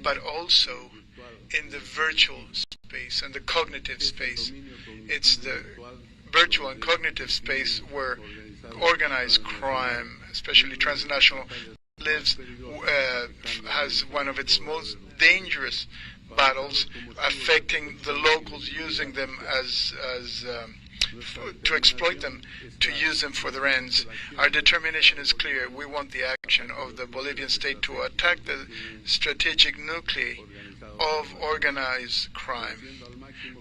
but also in the virtual space and the cognitive space. It's the virtual and cognitive space where organized crime, especially transnational, has one of its most dangerous battles, affecting the locals, using them to exploit them, to use them for their ends. Our determination is clear. We want the action of the Bolivian state to attack the strategic nuclei of organized crime,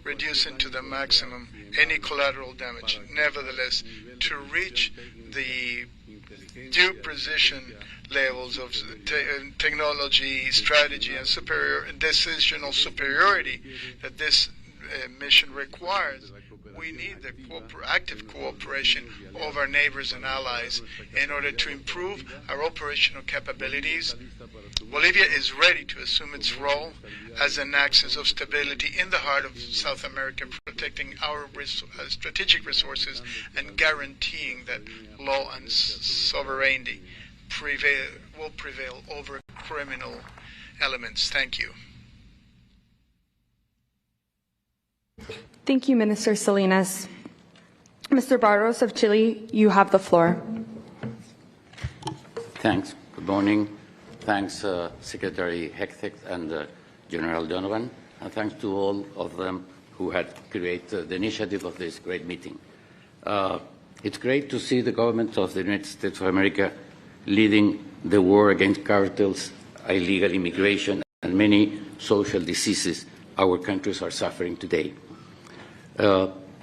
reducing to the maximum any collateral damage. Nevertheless, to reach the due precision levels of technology, strategy, and decisional superiority that this mission requires, we need the active cooperation of our neighbors and allies in order to improve our operational capabilities. Bolivia is ready to assume its role as an axis of stability in the heart of South America, protecting our strategic resources and guaranteeing that law and sovereignty will prevail over criminal elements. Thank you. Thank you, Minister Salinas. Mr. Barros of Chile, you have the floor. Thanks. Good morning. Thanks, Secretary Hegseth and General Donovan, and thanks to all of them who had created the initiative of this great meeting. It's great to see the government of the United States of America leading the war against cartels, illegal immigration, and many social diseases our countries are suffering today.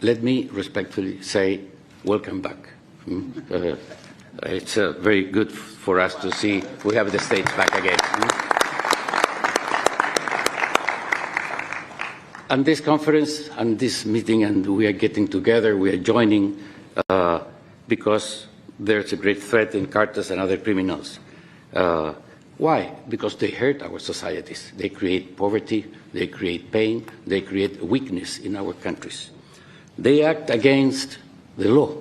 Let me respectfully say, welcome back. It's very good for us to see we have the States back again. And this conference and this meeting, and we are getting together, we are joining because there's a great threat in cartels and other criminals. Why? Because they hurt our societies. They create poverty, they create pain, they create weakness in our countries. They act against the law.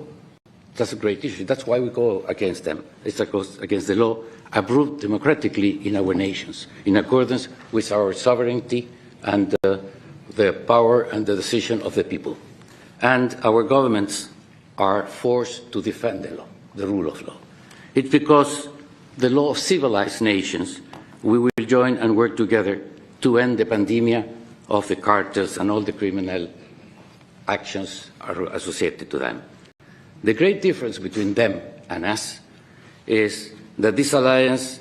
That's a great issue. That's why we go against them. It's against the law approved democratically in our nations, in accordance with our sovereignty and the power and the decision of the people. And our governments are forced to defend the law, the rule of law. It's because the law of civilized nations, we will join and work together to end the pandemic of the cartels and all the criminal actions are associated to them. The great difference between them and us is that this alliance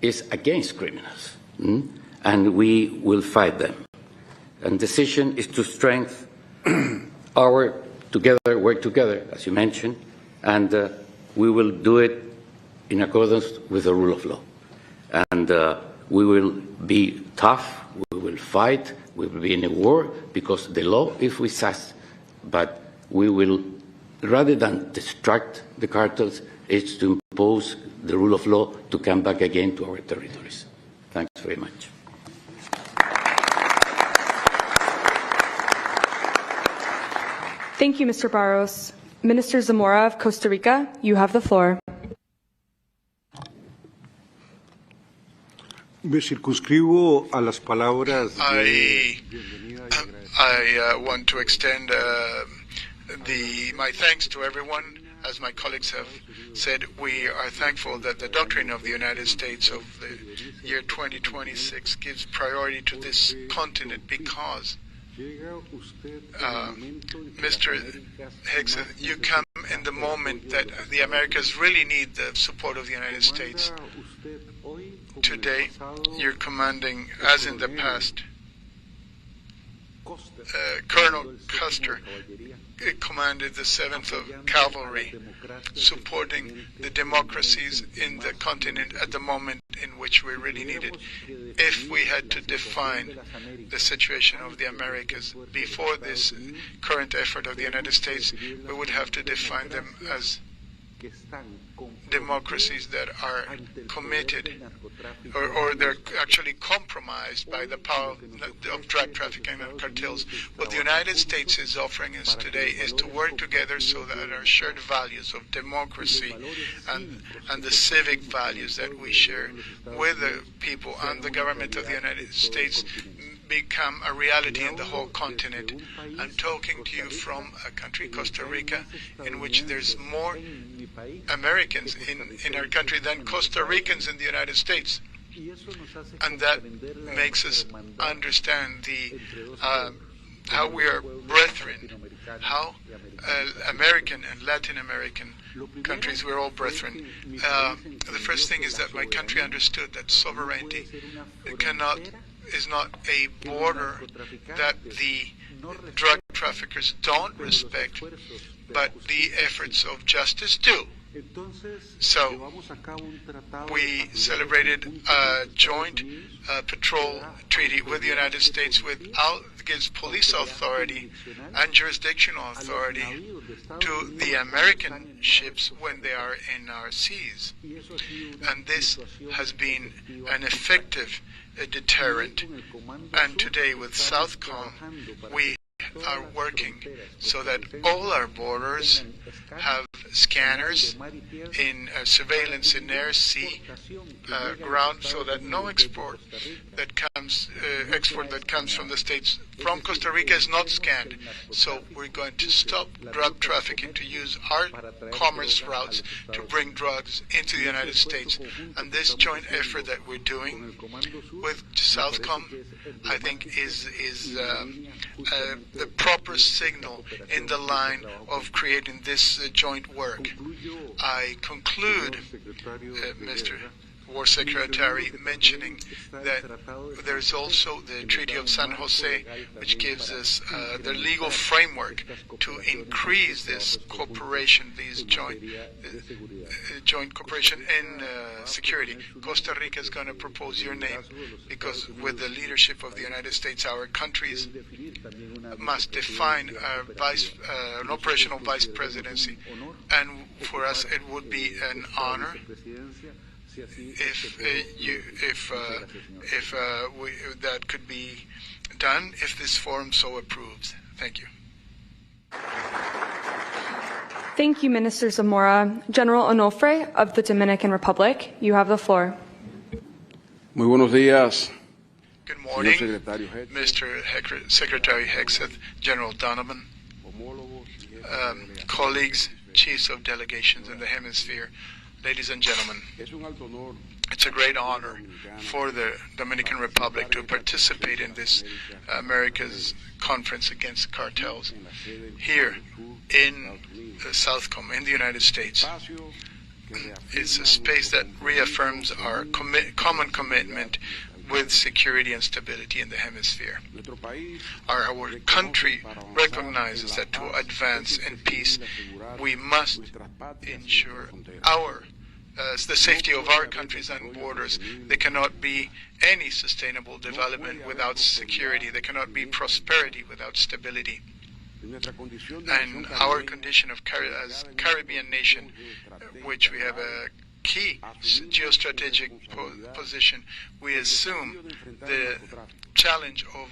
is against criminals, and we will fight them. And the decision is to strengthen our work together, as you mentioned, and we will do it in accordance with the rule of law. And we will be tough, we will fight, we will be in a war, because the law is with us. But we will, rather than distract the cartels, is to impose the rule of law to come back again to our territories. Thanks very much. Thank you, Mr. Barros. Minister Zamora of Costa Rica, you have the floor. Me circunscribo a las palabras. I want to extend my thanks to everyone. As my colleagues have said, we are thankful that the doctrine of the United States of the year 2026 gives priority to this continent because, Mr. Hegseth, you come in the moment that the Americas really need the support of the United States. Today, you're commanding, as in the past, Colonel Custer commanded the 7th of Cavalry, supporting the democracies in the continent at the moment in which we really need it. If we had to define the situation of the Americas before this current effort of the United States, we would have to define them as democracies that are committed or they're actually compromised by the power of drug trafficking and cartels. What the United States is offering us today is to work together so that our shared values of democracy and the civic values that we share with the people and the government of the United States become a reality in the whole continent. I'm talking to you from a country, Costa Rica, in which there's more Americans in our country than Costa Ricans in the United States. And that makes us understand how we are brethren, how American and Latin American countries, we're all brethren. The first thing is that my country understood that sovereignty is not a border that the drug traffickers don't respect, but the efforts of justice do. So we celebrated a joint patrol treaty with the United States gives police authority and jurisdictional authority to the American ships when they are in our seas. And this has been an effective deterrent. And today with SOUTHCOM, we are working so that all our borders have scanners in surveillance in air, sea, ground, so that no export that comes from the States from Costa Rica is not scanned. So we're going to stop drug trafficking, to use our commerce routes to bring drugs into the United States. And this joint effort that we're doing with SOUTHCOM, I think, is the proper signal in the line of creating this joint work. I conclude, Mr. War Secretary, mentioning that there's also the Treaty of San Jose, which gives us the legal framework to increase this cooperation, these joint cooperation in security. Costa Rica is going to propose your name because with the leadership of the United States, our countries must define an operational vice presidency. And for us, it would be an honor that could be done if this forum so approves. Thank you. Thank you, Minister Zamora. General Onofre of the Dominican Republic, you have the floor. Muy buenos días. Good morning, Mr. Secretary Hegseth, General Donovan, colleagues, chiefs of delegations in the hemisphere, ladies and gentlemen. It's a great honor for the Dominican Republic to participate in this America's Conference Against Cartels here in SOUTHCOM in the United States. It's a space that reaffirms our common commitment with security and stability in the hemisphere. Our country recognizes that to advance in peace, we must ensure the safety of our countries and borders. There cannot be any sustainable development without security. There cannot be prosperity without stability. And our condition as Caribbean nation, which we have a key geostrategic position, we assume the challenge of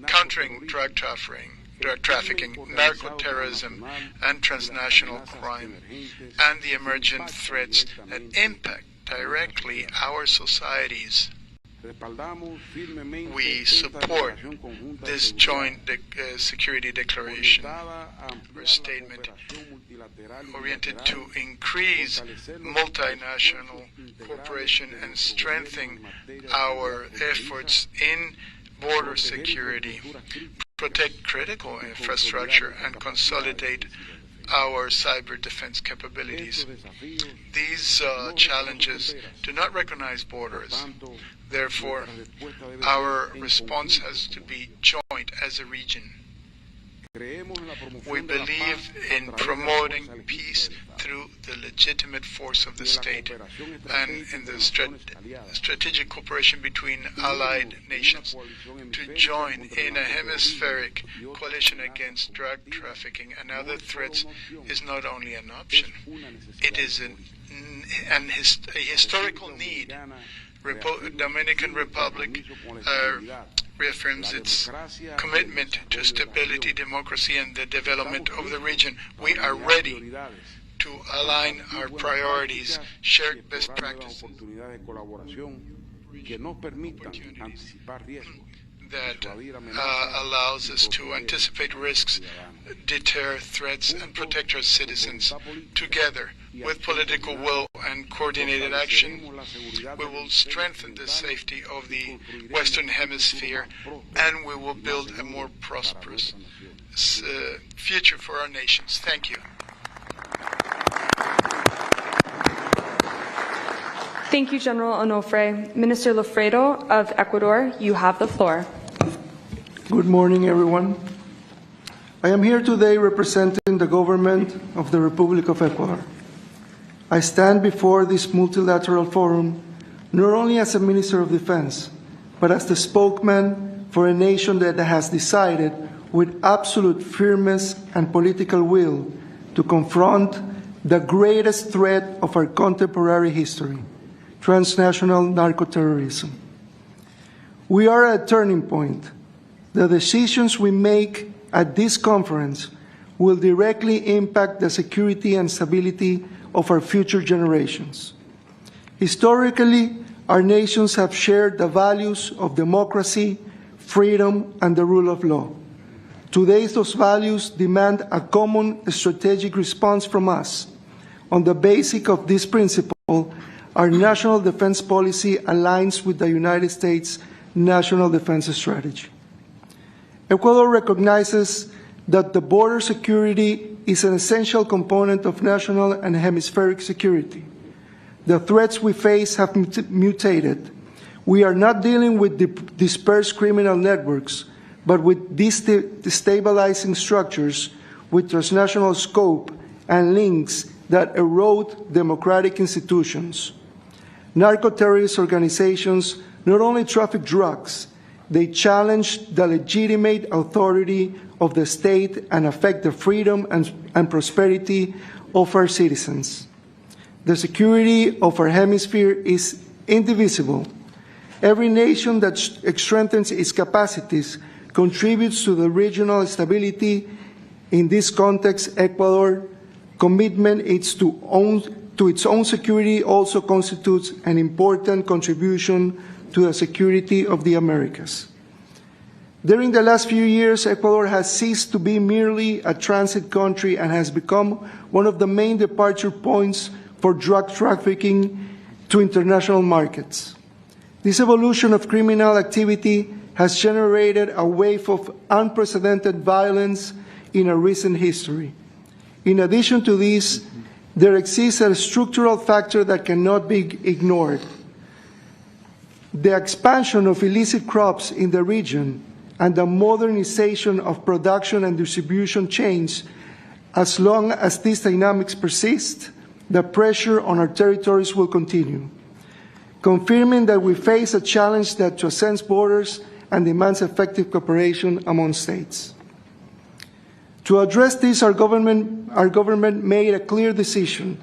countering drug trafficking, narco-terrorism, and transnational crime, and the emergent threats that impact directly our societies. We support this joint security declaration or statement oriented to increase multinational cooperation and strengthen our efforts in border security, protect critical infrastructure, and consolidate our cyber defense capabilities. These challenges do not recognize borders. Therefore, our response has to be joint as a region. We believe in promoting peace through the legitimate force of the state and in the strategic cooperation between allied nations. To join in a hemispheric coalition against drug trafficking and other threats is not only an option, it is a historical need. Dominican Republic reaffirms its commitment to stability, democracy, and the development of the region. We are ready to align our priorities, share best practices, that allows us to anticipate risks, deter threats, and protect our citizens. Together, with political will and coordinated action, we will strengthen the safety of the Western Hemisphere, and we will build a more prosperous future for our nations. Thank you. Thank you, General Onofre. Minister Lofredo of Ecuador, you have the floor. Good morning, everyone. I am here today representing the government of the Republic of Ecuador. I stand before this multilateral forum not only as a Minister of Defense, but as the spokesman for a nation that has decided with absolute firmness and political will to confront the greatest threat of our contemporary history, transnational narco-terrorism. We are at a turning point. The decisions we make at this conference will directly impact the security and stability of our future generations. Historically, our nations have shared the values of democracy, freedom, and the rule of law. Today, those values demand a common strategic response from us. On the basis of this principle, our national defense policy aligns with the United States National Defense Strategy. Ecuador recognizes that the border security is an essential component of national and hemispheric security. The threats we face have mutated. We are not dealing with dispersed criminal networks, but with destabilizing structures with transnational scope and links that erode democratic institutions. Narco-terrorist organizations not only traffic drugs, they challenge the legitimate authority of the state and affect the freedom and prosperity of our citizens. The security of our hemisphere is indivisible. Every nation that strengthens its capacities contributes to the regional stability. In this context, Ecuador's commitment to its own security also constitutes an important contribution to the security of the Americas. During the last few years, Ecuador has ceased to be merely a transit country and has become one of the main departure points for drug trafficking to international markets. This evolution of criminal activity has generated a wave of unprecedented violence in our recent history. In addition to this, there exists a structural factor that cannot be ignored. The expansion of illicit crops in the region and the modernization of production and distribution chains. As long as these dynamics persist, the pressure on our territories will continue, confirming that we face a challenge that transcends borders and demands effective cooperation among states. To address this, our government made a clear decision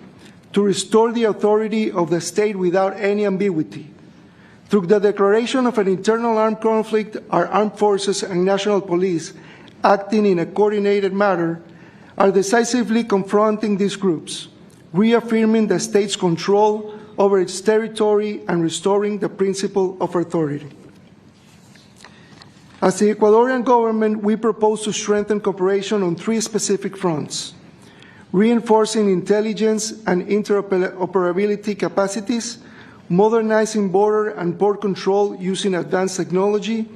to restore the authority of the state without any ambiguity. Through the declaration of an internal armed conflict, our armed forces and national police, acting in a coordinated manner, are decisively confronting these groups, reaffirming the state's control over its territory and restoring the principle of authority. As the Ecuadorian government, we propose to strengthen cooperation on three specific fronts: reinforcing intelligence and interoperability capacities, modernizing border and port control using advanced technology,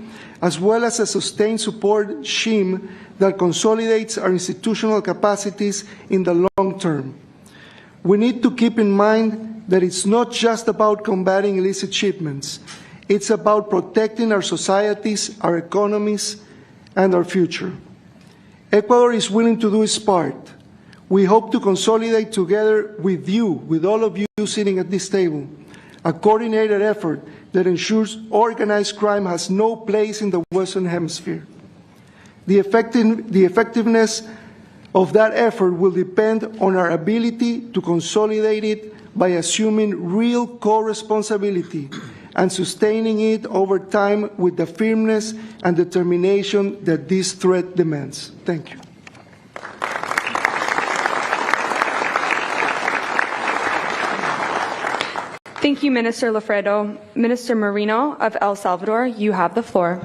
as well as a sustained support scheme that consolidates our institutional capacities in the long term. We need to keep in mind that it's not just about combating illicit shipments. It's about protecting our societies, our economies, and our future. Ecuador is willing to do its part. We hope to consolidate together with you, with all of you sitting at this table, a coordinated effort that ensures organized crime has no place in the Western Hemisphere. The effectiveness of that effort will depend on our ability to consolidate it by assuming real co-responsibility and sustaining it over time with the firmness and determination that this threat demands. Thank you. Thank you, Minister Lafredo. Minister Marino of El Salvador, you have the floor.